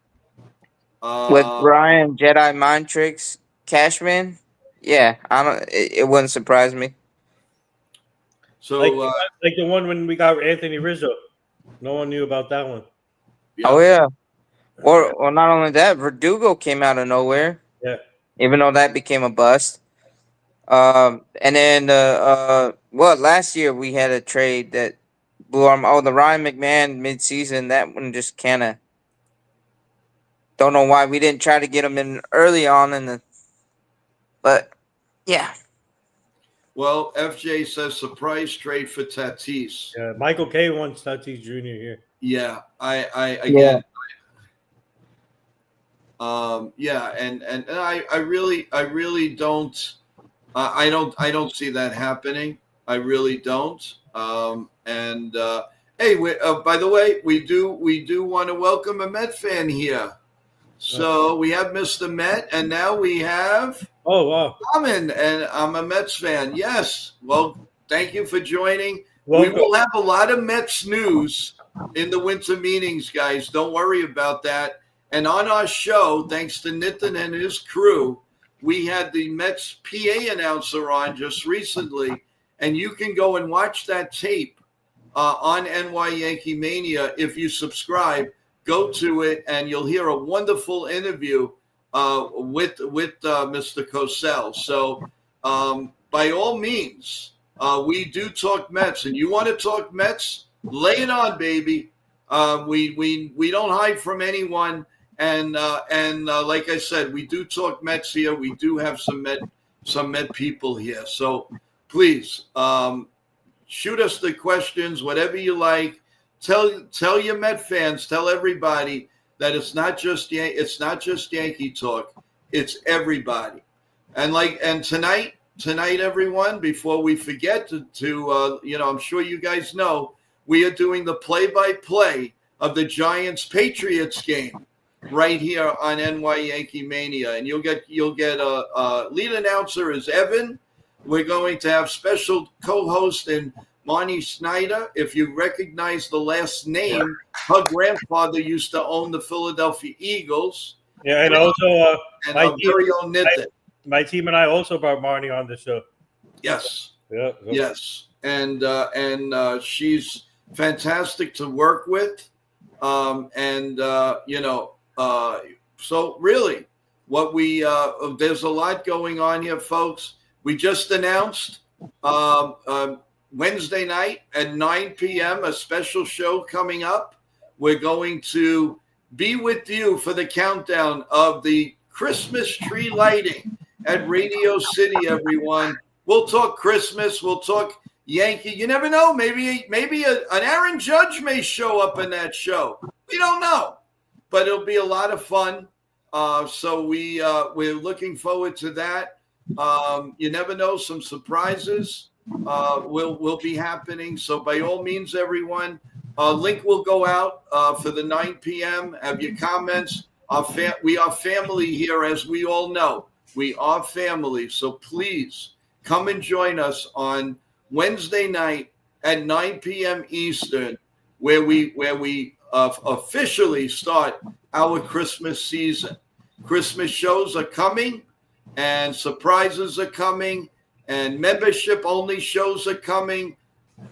With Brian Jedi Mind Tricks Cashman, yeah, it wouldn't surprise me. So like the one when we got Anthony Rizzo, no one knew about that one. Yeah. Oh yeah, or not only that, Verdugo came out of nowhere. Yeah, even though that became a bust. And then last year we had a trade that blew our the Ryan McMahon midseason. That one just kind of don't know why we didn't try to get him in early on but yeah. Well, FJ says surprise trade for Tatis. Yeah, Michael K wants Tatis Jr. here. Yeah, I again. Yeah, and I really don't. I don't see that happening. I really don't. Hey, by the way, we do want to welcome a Met fan here. So we have Mr. Met, and now we have Amin, and I'm a Mets fan. Yes. Well, thank you for joining. Welcome. We will have a lot of Mets news in the winter meetings, guys. Don't worry about that. And on our show, thanks to Nitin and his crew, we had the Mets PA announcer on just recently, and you can go and watch that tape on NY Yankee Mania if you subscribe. Go to it, and you'll hear a wonderful interview with Mr. Cosell. So, by all means, we do talk Mets, and you want to talk Mets? Lay it on, baby. We don't hide from anyone, and like I said, we do talk Mets here. We do have some Met people here. So, please shoot us the questions, whatever you like. Tell your Met fans, tell everybody that it's not just Yankee talk, it's everybody. And tonight, everyone, before we forget to I'm sure you guys know, we are doing the play-by-play of the Giants-Patriots game right here on NY Yankee Mania, and you'll get a lead announcer is Evan. We're going to have special co-host and Marnie Snyder. If you recognize the last name, her grandfather used to own the Philadelphia Eagles. Yeah, and also my team and I also brought Marnie on the show. Yes. Yeah. Yes. And she's fantastic to work with. So really, what there's a lot going on here, folks. We just announced Wednesday night at 9 p.m., a special show coming up. We're going to be with you for the countdown of the Christmas tree lighting at Radio City, everyone. We'll talk Christmas. We'll talk Yankee. You never know. Maybe an Aaron Judge may show up in that show. We don't know. But it'll be a lot of fun. So we're looking forward to that. You never know, some surprises will be happening. So by all means, everyone, link will go out for the 9 p.m. Have your comments. We are family here, as we all know. We are family. So please come and join us on Wednesday night at 9 p.m. Eastern, where we officially start our Christmas season. Christmas shows are coming, and surprises are coming, and membership-only shows are coming,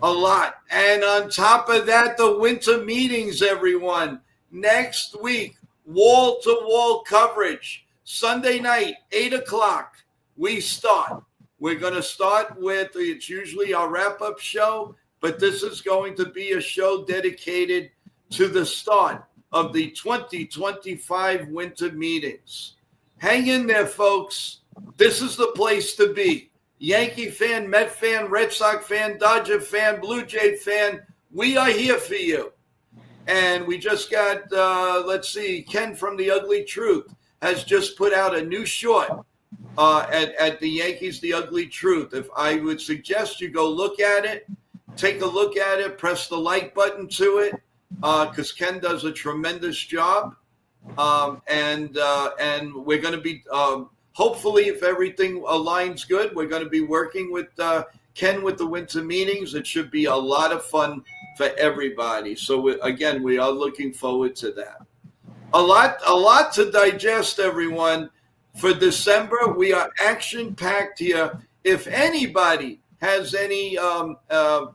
a lot. And on top of that, the winter meetings, everyone. next week, wall-to-wall coverage. Sunday night, 8 o'clock, we start. We're going to start with, it's usually our wrap-up show, but this is going to be a show dedicated to the start of the 2025 winter meetings. Hang in there, folks. This is the place to be. Yankee fan, Met fan, Red Sox fan, Dodger fan, Blue Jay fan, we are here for you. And we just got, Ken from The Ugly Truth has just put out a new short at the Yankees, The Ugly Truth. If I would suggest you go look at it, take a look at it, press the like button to it, because Ken does a tremendous job. And we're going to be, hopefully, if everything aligns good, we're going to be working with Ken with the winter meetings. It should be a lot of fun for everybody. So, we are looking forward to that. A lot to digest, everyone. For December, we are action-packed here. If anybody has any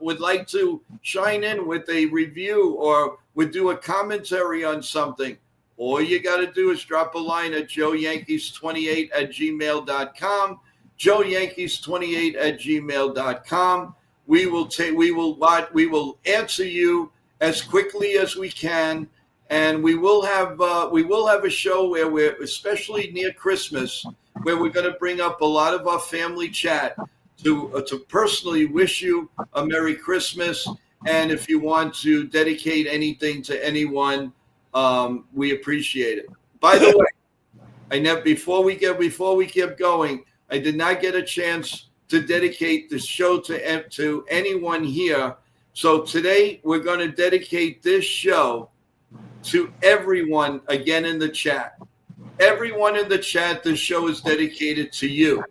would like to chime in with a review or would do a commentary on something, all you got to do is drop a line at joeyankees28@gmail.com, joeyankees28@gmail.com. We will answer you as quickly as we can, and we will have a show where we're, especially near Christmas, where we're going to bring up a lot of our family chat to personally wish you a Merry Christmas, and if you want to dedicate anything to anyone, we appreciate it. By the way, before we keep going, I did not get a chance to dedicate the show to anyone here. So today we're going to dedicate this show to everyone again in the chat. Everyone in the chat, this show is dedicated to you.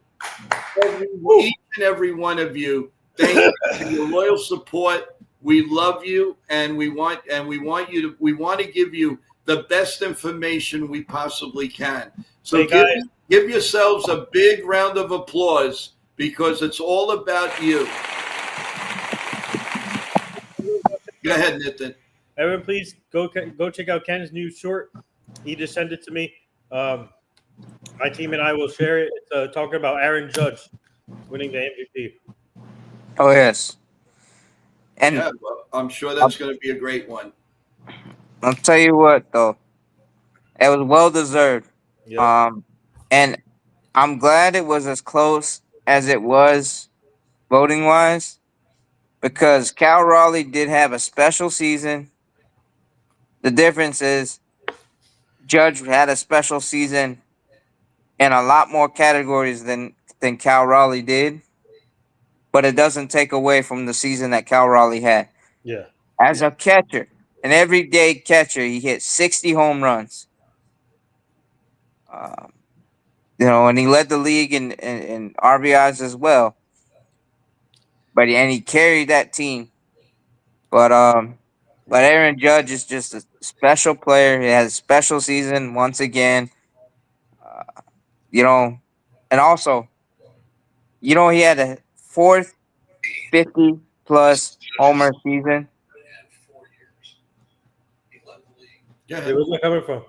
Each and every one of you. Thank you for your loyal support. We love you, and we want to give you the best information we possibly can. So give yourselves a big round of applause, because it's all about you. Go ahead, Nathan. Everyone, please go check out Ken's new short. He just sent it to me. My team and I will share it. It's talking about Aaron Judge winning the MVP. Oh, yes. And yeah, well, I'm sure that's going to be a great one. I'll tell you what, though. It was well-deserved. Yeah. And I'm glad it was as close as it was voting-wise, because Cal Raleigh did have a special season. The difference is Judge had a special season in a lot more categories than Cal Raleigh did, but it doesn't take away from the season that Cal Raleigh had. Yeah. As a catcher, an everyday catcher, he hit 60 home runs. And he led the league in RBIs as well. But he carried that team. But Aaron Judge is just a special player. He has a special season once again. And also, he had a fourth 50-plus homer season. Yeah. Where's that coming from?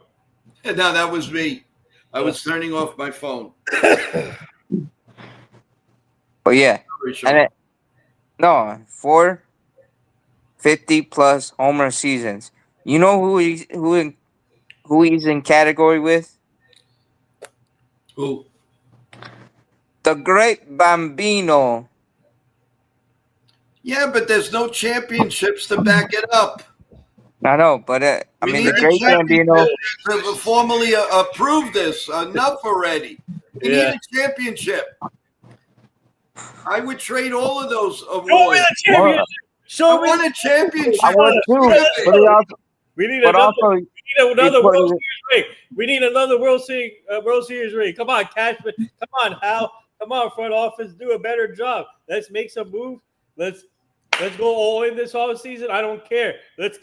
No, that was me. I was turning off my phone. But yeah, Sure. 4 50-plus homer seasons. You know who he's in category with? Who? The Great Bambino. Yeah, but there's no championships to back it up. I know, but the Great Bambino to formally approve this. Enough already. We need a championship. I would trade all of those awards. Show me a championship. I would too. We need another World Series ring. We need another World Series ring. Come on, Cashman. Come on, Hal. Come on, front office. Do a better job. Let's make some moves. Let's go all in this offseason. I don't care. Let's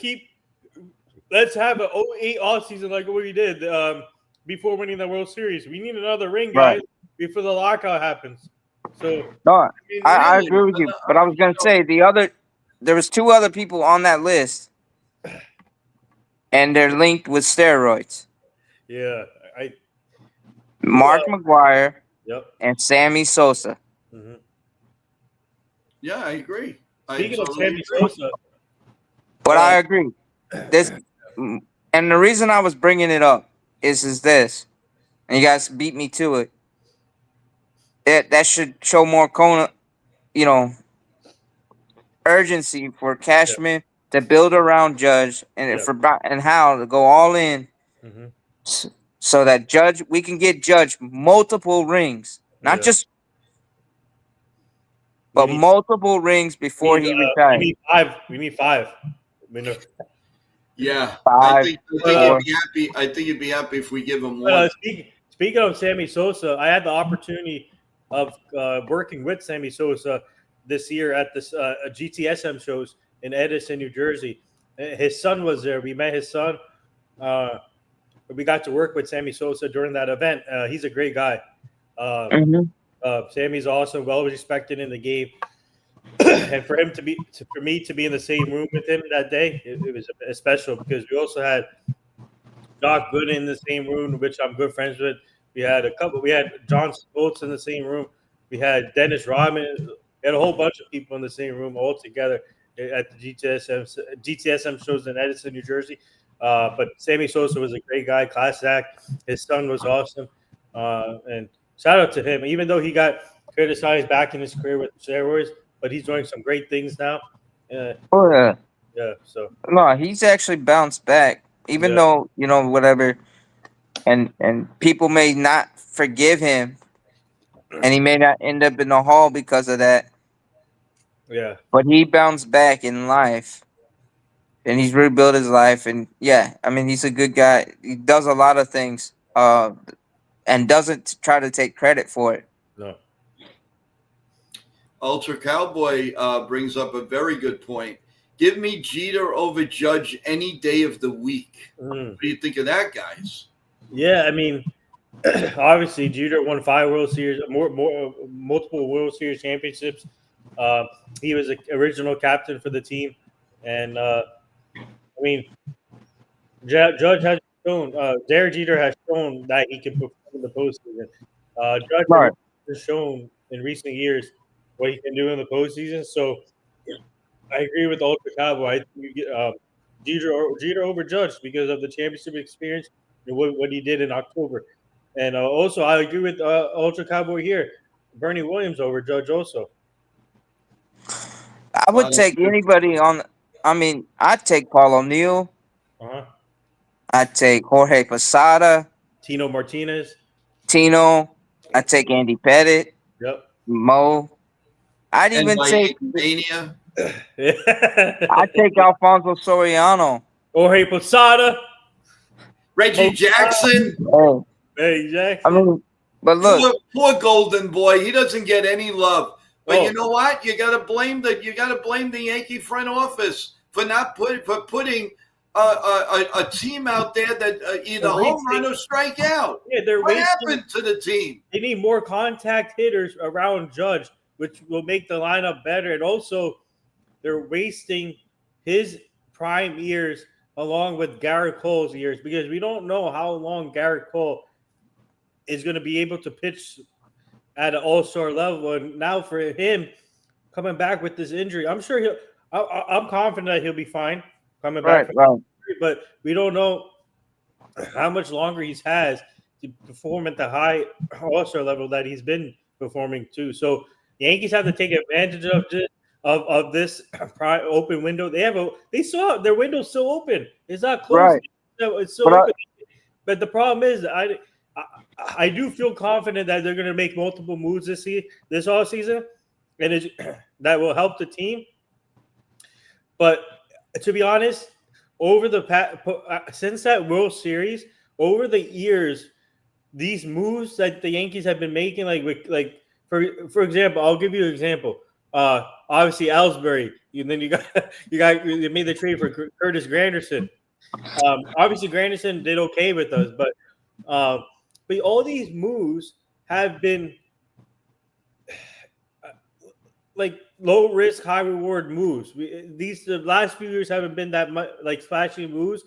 have an 08 offseason like what we did before winning the World Series. We need another ring, guys, before the lockout happens. So I agree with you. But I was gonna say there was 2 other people on that list. and they're linked with steroids. Yeah, I. Mark McGuire Yep. and Sammy Sosa. Mm-hmm. Yeah, I agree. I Speaking of totally Sammy agree. Sosa, But I agree. This, and the reason I was bringing it up is this, and you guys beat me to it. That should show more you know, urgency for yeah, Cashman to build around Judge and yeah, for and how to go all in mm-hmm. so that Judge we can get Judge multiple rings, not Yeah. just We but need, multiple rings before he we retires. need five. We need five. I mean, Yeah, I Five, think I but, think you'd four. be happy. I think you'd be happy if we give him but one. speaking of Sammy Sosa, I had the opportunity of working with Sammy Sosa this year at this GTSM shows in Edison, New Jersey. His son was there. We met his son. Uh, we got to work with Sammy Sosa during that event. He's a great guy. Uh, Mhm. Sammy's awesome, well respected in the game. And for him for me to be in the same room with him that day, it was special because we also had Doc Good in the same room, which I'm good friends with. We had We had John Stoltz in the same room. We had Dennis Rodman. We had a whole bunch of people in the same room all together at the GTSM shows in Edison, New Jersey. But Sammy Sosa was a great guy, class act. His son was awesome, and shout out to him. Even though he got criticized back in his career with steroids, but he's doing some great things now. Oh yeah. Yeah. So No, he's actually bounced back, even yeah, though whatever, and people may not forgive him, and he may not end up in the hall because of that. yeah. But he bounced back in life, and he's rebuilt his life. And yeah, I mean, he's a good guy. He does a lot of things, and doesn't try to take credit for it. No. Ultra Cowboy brings up a very good point. Give me Jeter over Judge any day of the week. Mm. What do you think of that, guys? Yeah, I mean, obviously Jeter won 5 World Series, multiple World Series championships. He was the original captain for the team, and I mean, Judge has shown, Derek Jeter has shown that he can perform in the postseason. Judge Right. has shown in recent years what he can do in the postseason. So I agree with Ultra Cowboy. I think you get Jeter over Judge because of the championship experience and what he did in October. And also, I agree with Ultra Cowboy here. Bernie Williams over Judge also. I would take anybody on. I mean, I'd take Paul O'Neill. Uh-huh. I'd take Jorge Posada, Tino Martinez. Tino. I'd take Andy Pettit, Yep. Mo. I'd And even by take. Mania, I'd take Alfonso Soriano. Jorge Posada. Reggie Jackson. Oh, Hey, I Jackson. mean, but look, Poor Golden Boy. He doesn't get any love. But Oh. you know what? You got to blame the Yankee front office for not putting a team out there that either home run or strike out. Yeah, they're What wasting. happened to the team? They need more contact hitters around Judge, which will make the lineup better. And also, they're wasting his prime years along with Garrett Cole's years because we don't know how long Garrett Cole is going to be able to pitch at an all-star level. And now for him coming back with this injury, I'm sure I'm confident that he'll be fine coming back from right. injury, but we don't know how much longer he has to perform at the high all-star level that he's been performing too. So Yankees have to take advantage of this open window. They saw their window's still open. It's not closed. Right. It's still But open. But the problem is, I do feel confident that they're going to make multiple moves this all season, and that will help the team. But to be honest, over the past since that World Series, over the years, these moves that the Yankees have been making, for example, I'll give you an example. Obviously Ellsbury, and then you made the trade for Curtis Granderson. Obviously Granderson did okay with us, but all these moves have been like low risk, high reward moves. The last few years haven't been that much like flashy moves,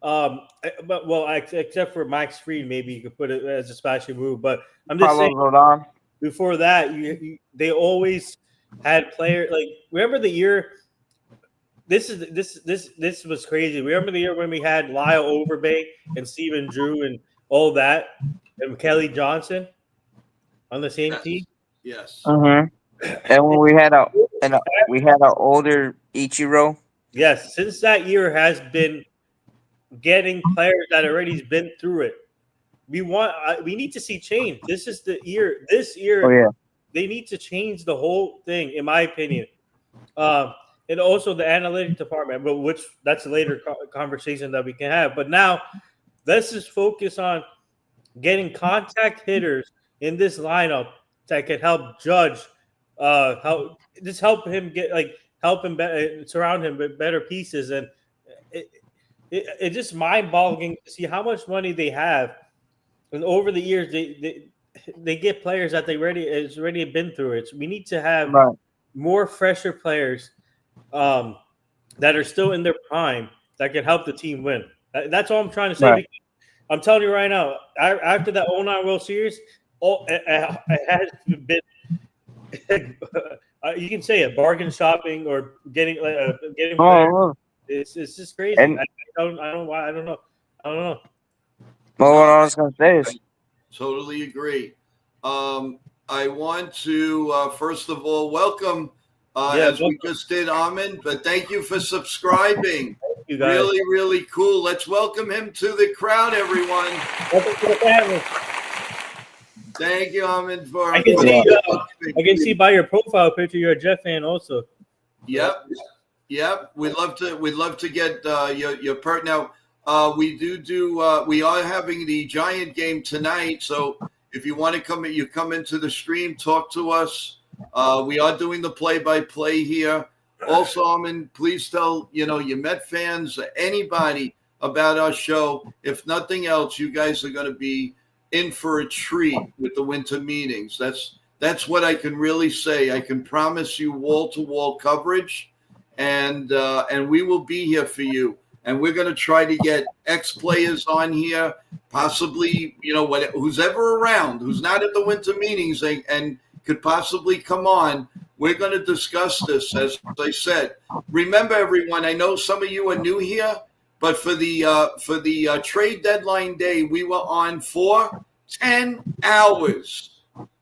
Except for Max Fried, maybe you could put it as a splashing move. But I'm just Carlos saying, Rodon. before that, they always had players like. Remember the year? This was crazy. Remember the year when we had Lyle Overbay and Steven Drew and all that, and Kelly Johnson on the same team? Yes. Mm-hmm. And when we had a older Ichiro. Yes, since that year has been getting players that already been through it. We need to see change. This is the year. This Oh year yeah. they need to change the whole thing, in my opinion. Um, and also the analytics department, but which that's a later conversation that we can have. But now let's just focus on getting contact hitters in this lineup that can help judge how just help him get like help him surround him with better pieces and it, it's just mind-boggling to see how much money they have and over the years they get players that they already has already been through it. So we need to have Right. more fresher players um, that are still in their prime that can help the team win. That's all I'm trying to say. Right. Because I'm telling you right now, after that '09 World Series, it has been you can say it bargain shopping or getting players. Oh, It's just crazy. and I don't why I don't know. I don't know. well, what No, I was gonna say I is, totally agree. I want to first of all welcome, Yeah, as we just did, Amin. But thank you for subscribing. you guys. Really, really cool. Let's welcome him to the crowd, everyone. Welcome to the family. Thank you, Amin, for. I can for see. subscribing. I can see by your profile picture you're a Jet fan also. Yep, yep. We'd love to get your part now. We are having the Giant game tonight, so if you want to come into the stream, talk to us. We are doing the play-by-play here. Also, please tell your Met fans, anybody about our show. If nothing else, you guys are going to be in for a treat with the winter meetings. That's what I can really say. I can promise you wall-to-wall coverage, and we will be here for you. And we're going to try to get ex-players on here, possibly, who's ever around, who's not at the winter meetings and could possibly come on. We're going to discuss this, as I said. Remember, everyone, I know some of you are new here, but for the trade deadline day, we were on for 10 hours.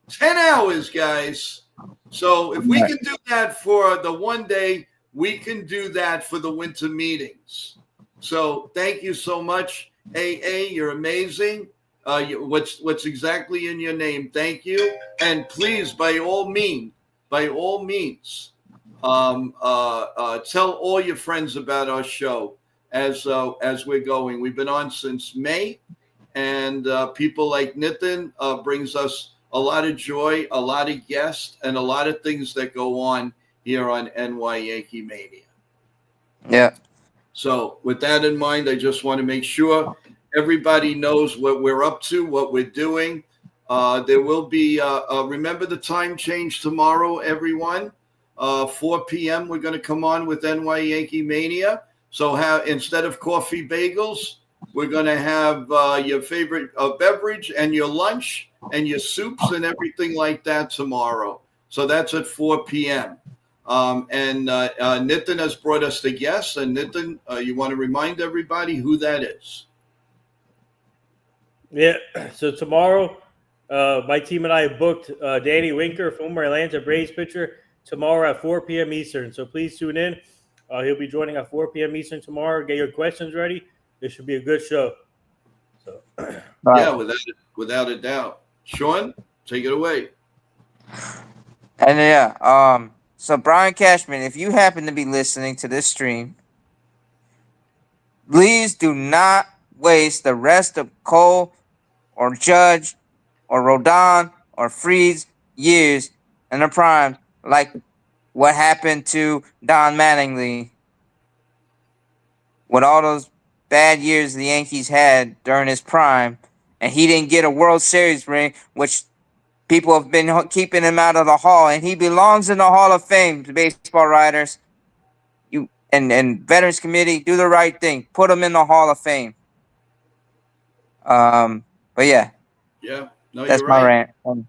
10 hours, guys. So if we can do that for the one day, we can do that for the winter meetings. So thank you so much, AA. You're amazing. What's exactly in your name? Thank you. And please, by all means, tell all your friends about our show as we're going. We've been on since May, and people like Nitin brings us a lot of joy, a lot of guests, and a lot of things that go on here on NY Yankee Mania. yeah. So with that in mind, I just want to make sure everybody knows what we're up to, what we're doing. There will be, remember the time change tomorrow, everyone. 4 p.m. we're going to come on with NY Yankee Mania. So instead of coffee bagels, we're going to have your favorite beverage and your lunch and your soups and everything like that tomorrow. So that's at 4 p.m. And Nitin has brought us the guests. And Nitin, you want to remind everybody who that is? Yeah. So tomorrow, my team and I booked Danny Winker, former Atlanta Braves pitcher, tomorrow at 4 p.m. Eastern. So please tune in. He'll be joining at 4 p.m. Eastern tomorrow. Get your questions ready. This should be a good show. So, yeah, without a doubt. Sean, take it away. And yeah, so Brian Cashman, if you happen to be listening to this stream, please do not waste the rest of Cole or Judge or Rodon or Freed's years in the prime like what happened to Don Mattingly with all those bad years the Yankees had during his prime, and he didn't get a World Series ring, which people have been keeping him out of the Hall, and he belongs in the Hall of Fame, baseball writers. and Veterans Committee, do the right thing. Put them in the Hall of Fame. But yeah. Yeah. No, That's you're my right. rant.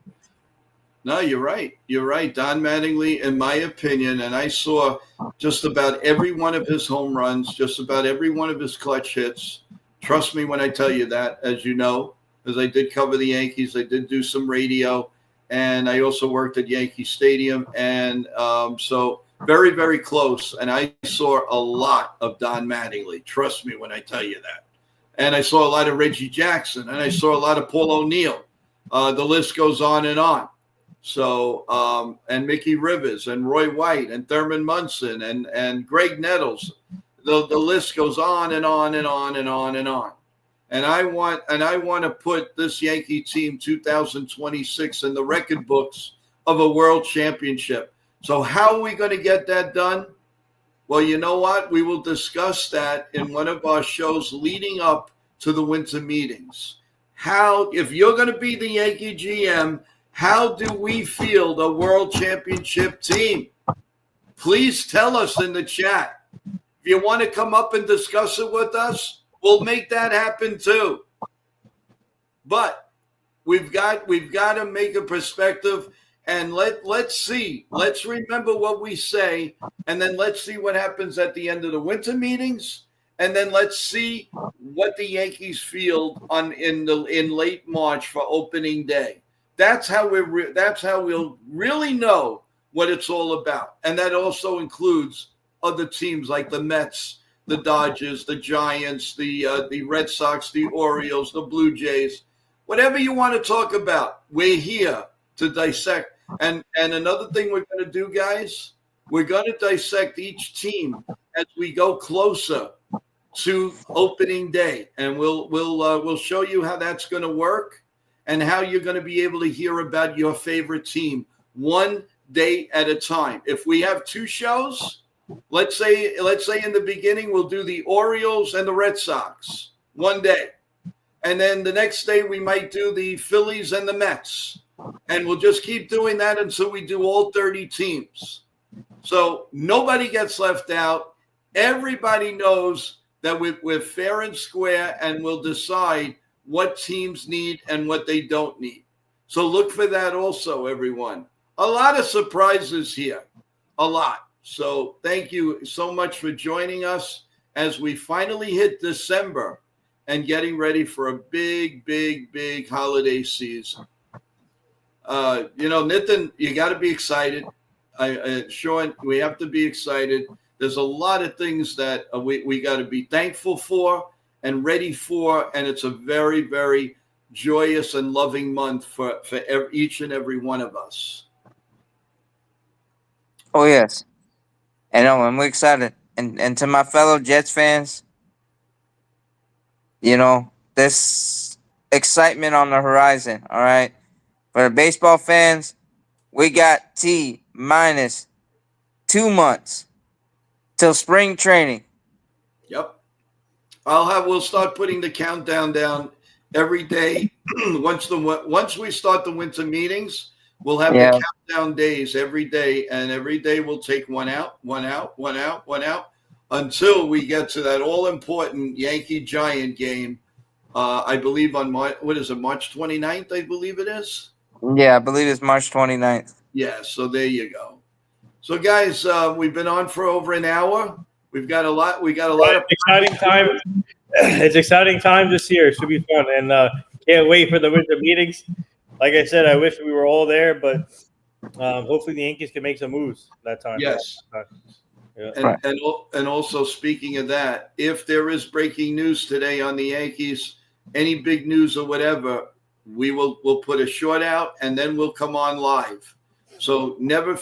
No, you're right. You're right. Don Mattingly, in my opinion, and I saw just about every one of his home runs, just about every one of his clutch hits. Trust me when I tell you that, as you know, because I did cover the Yankees. I did do some radio, and I also worked at Yankee Stadium. And so very, very close. And I saw a lot of Don Mattingly. Trust me when I tell you that. And I saw a lot of Reggie Jackson, and I saw a lot of Paul O'Neill. The list goes on and on. So, and Mickey Rivers and Roy White and Thurman Munson and Greg Nettles, the list goes on and on and on and on and on. And I want to put this Yankee team 2026 in the record books of a world championship. So how are we going to get that done? Well, you know what? We will discuss that in one of our shows leading up to the winter meetings. How, if you're going to be the Yankee GM, how do we field a world championship team? Please tell us in the chat. If you want to come up and discuss it with us, we'll make that happen too. But we've got to make a perspective, and let's see. Let's remember what we say, and then let's see what happens at the end of the winter meetings, and then let's see what the Yankees field in late March for opening day. That's how we'll really know what it's all about. And that also includes other teams like the Mets, the Dodgers, the Giants, the Red Sox, the Orioles, the Blue Jays. Whatever you want to talk about, we're here to dissect. And another thing we're going to do, guys, we're going to dissect each team as we go closer to opening day. And we'll show you how that's going to work, and how you're going to be able to hear about your favorite team one day at a time. If we have two shows, let's say in the beginning we'll do the Orioles and the Red Sox one day. And then the next day we might do the Phillies and the Mets. And we'll just keep doing that until we do all 30 teams. So nobody gets left out. Everybody knows that we're fair and square, and we'll decide what teams need and what they don't need. So look for that also, everyone. A lot of surprises here. A lot. So thank you so much for joining us as we finally hit December and getting ready for a big, big, big holiday season. Nitin, you got to be excited. Sean, we have to be excited. There's a lot of things that we got to be thankful for and ready for, and it's a very, very joyous and loving month for each and every one of us. Oh, yes. And I'm excited. And to my fellow Jets fans, this excitement on the horizon, all right? For the baseball fans, we got T-minus 2 months till spring training. Yep. We'll start putting the countdown down every day. Once we start the winter meetings, we'll have the countdown days every day, and every day we'll take one out until we get to that all important Yankee Giant game. I believe on March 29th, I believe it is. Yeah, I believe it's March 29th. Yeah, so there you go. So guys, we've been on for over an hour. We got a lot of exciting time. It's exciting time this year. It should be fun, and can't wait for the winter meetings. Like I said, I wish we were all there, but hopefully the Yankees can make some moves that time. Yes. Yeah. And also, speaking of that, if there is breaking news today on the Yankees, any big news or whatever, we'll put a short out, and then we'll come on live. So never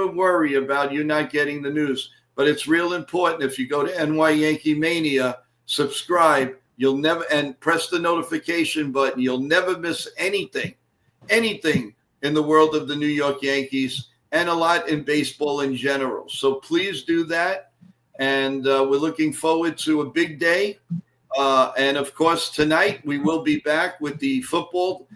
worry about you not getting the news. But it's real important. If you go to NY Yankee Mania, subscribe, and press the notification button. You'll never miss anything in the world of the New York Yankees, and a lot in baseball in general. So please do that. And we're looking forward to a big day. And of course, tonight we will be back with the football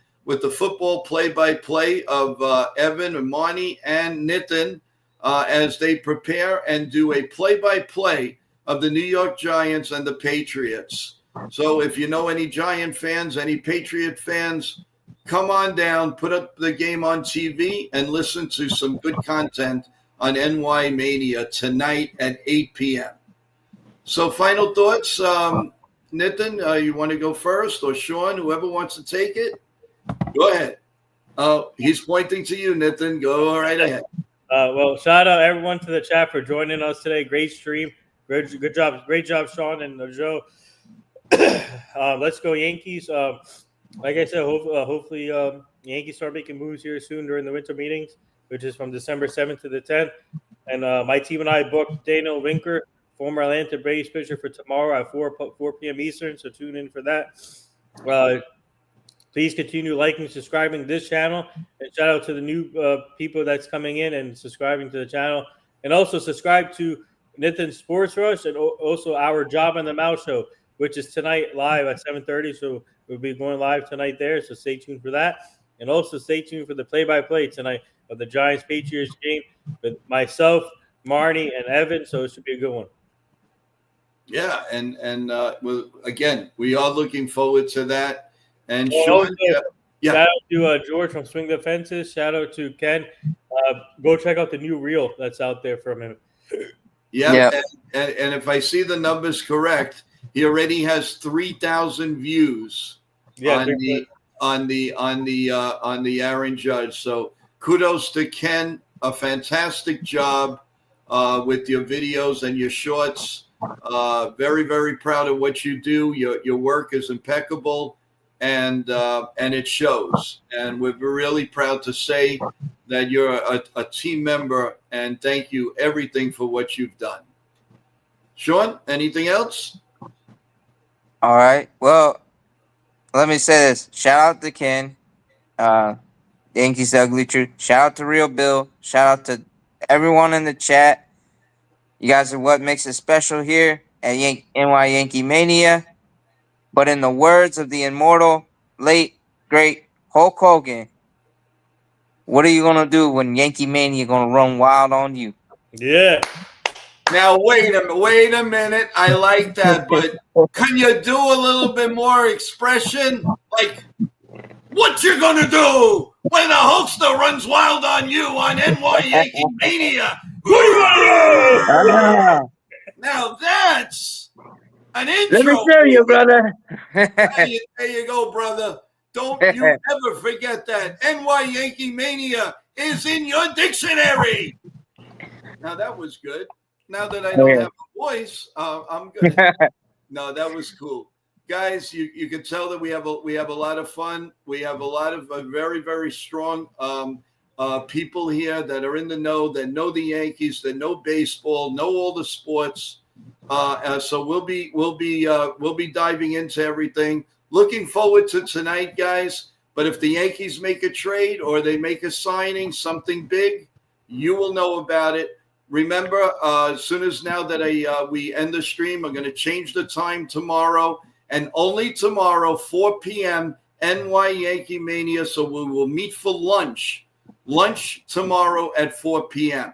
play-by-play of Evan and Marnie and Nitin. as they prepare and do a play-by-play of the New York Giants and the Patriots. So if you know any Giant fans, any Patriot fans, come on down, put up the game on TV, and listen to some good content on NY Mania tonight at 8 p.m. So final thoughts, Nitin, you want to go first, or Sean, whoever wants to take it? Go ahead. Oh, he's pointing to you, Nitin. Go right ahead. Well, shout out everyone to the chat for joining us today. Great stream. Good job. Great job, Sean and Joe. Let's go Yankees. Like I said, hopefully Yankees start making moves here soon during the winter meetings, which is from December 7th to the 10th. And my team and I booked Daniel Winker, former Atlanta Braves pitcher, for tomorrow at 4 p.m. Eastern, so tune in for that. Please continue liking, subscribing to this channel, and shout out to the new people that's coming in and subscribing to the channel. And also subscribe to Nathan's Sports Rush and also our Job in the Mouth show, which is tonight live at 7:30. So we'll be going live tonight there. So stay tuned for that. And also stay tuned for the play-by-play tonight of the Giants-Patriots game with myself, Marnie, and Evan. So it should be a good one. Yeah, and again, we are looking forward to that. And Sean, shout out to George from Swing the Fences. Shout out to Ken. Go check out the new reel that's out there from him. Yeah. And if I see the numbers correct, he already has 3,000 views on the Aaron Judge. So kudos to Ken. A fantastic job with your videos and your shorts. Very, very proud of what you do. Your work is impeccable. And it shows. And we're really proud to say that you're a team member, and thank you everything for what you've done. Sean, anything else? All right. Well, let me say this. Shout out to Ken, Yankees Ugly Truth. Shout out to Real Bill. Shout out to everyone in the chat. You guys are what makes it special here at NY Yankee Mania. But in the words of the immortal, late, great Hulk Hogan, what are you going to do when Yankee Mania going to run wild on you? Yeah. Now, wait a minute. I like that, but can you do a little bit more expression? Like, what you going to do when the Hulkster runs wild on you on NY Yankee Mania? Now, that's an intro. Let me show you, brother. There you go, brother. Don't you ever forget that. NY Yankee Mania is in your dictionary. Now, that was good. Now that I don't have a voice, I'm good. No, that was cool. Guys, you can tell that we have a lot of fun. We have a lot of very, very strong people here that are in the know, that know the Yankees, that know baseball, know all the sports. So we'll be diving into everything. Looking forward to tonight, guys. But if the Yankees make a trade or they make a signing, something big, you will know about it. Remember, as soon as now that we end the stream, I'm going to change the time tomorrow, and only tomorrow, 4 p.m. NY Yankee Mania. So we will meet for lunch tomorrow at 4 p.m.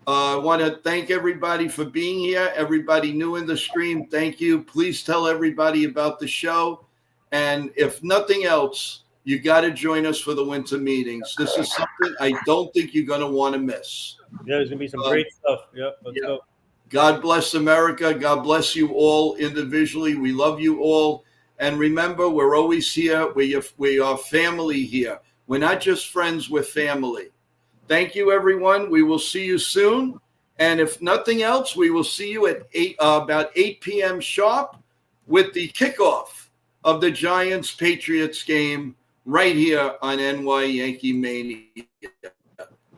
I want to thank everybody for being here. Everybody new in the stream, thank you. Please tell everybody about the show. And if nothing else, you got to join us for the winter meetings. This is something I don't think you're going to want to miss. Yeah, there's going to be some great stuff. Yeah, let's go. God bless America. God bless you all individually. We love you all. And remember, we're always here. We are family here. We're not just friends, we're family. Thank you, everyone. We will see you soon. And if nothing else, we will see you at about 8 p.m. sharp with the kickoff of the Giants-Patriots game right here on NY Yankee Mania.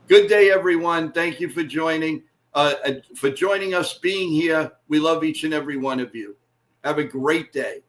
Good day, everyone. Thank you for joining us, being here. We love each and every one of you. Have a great day.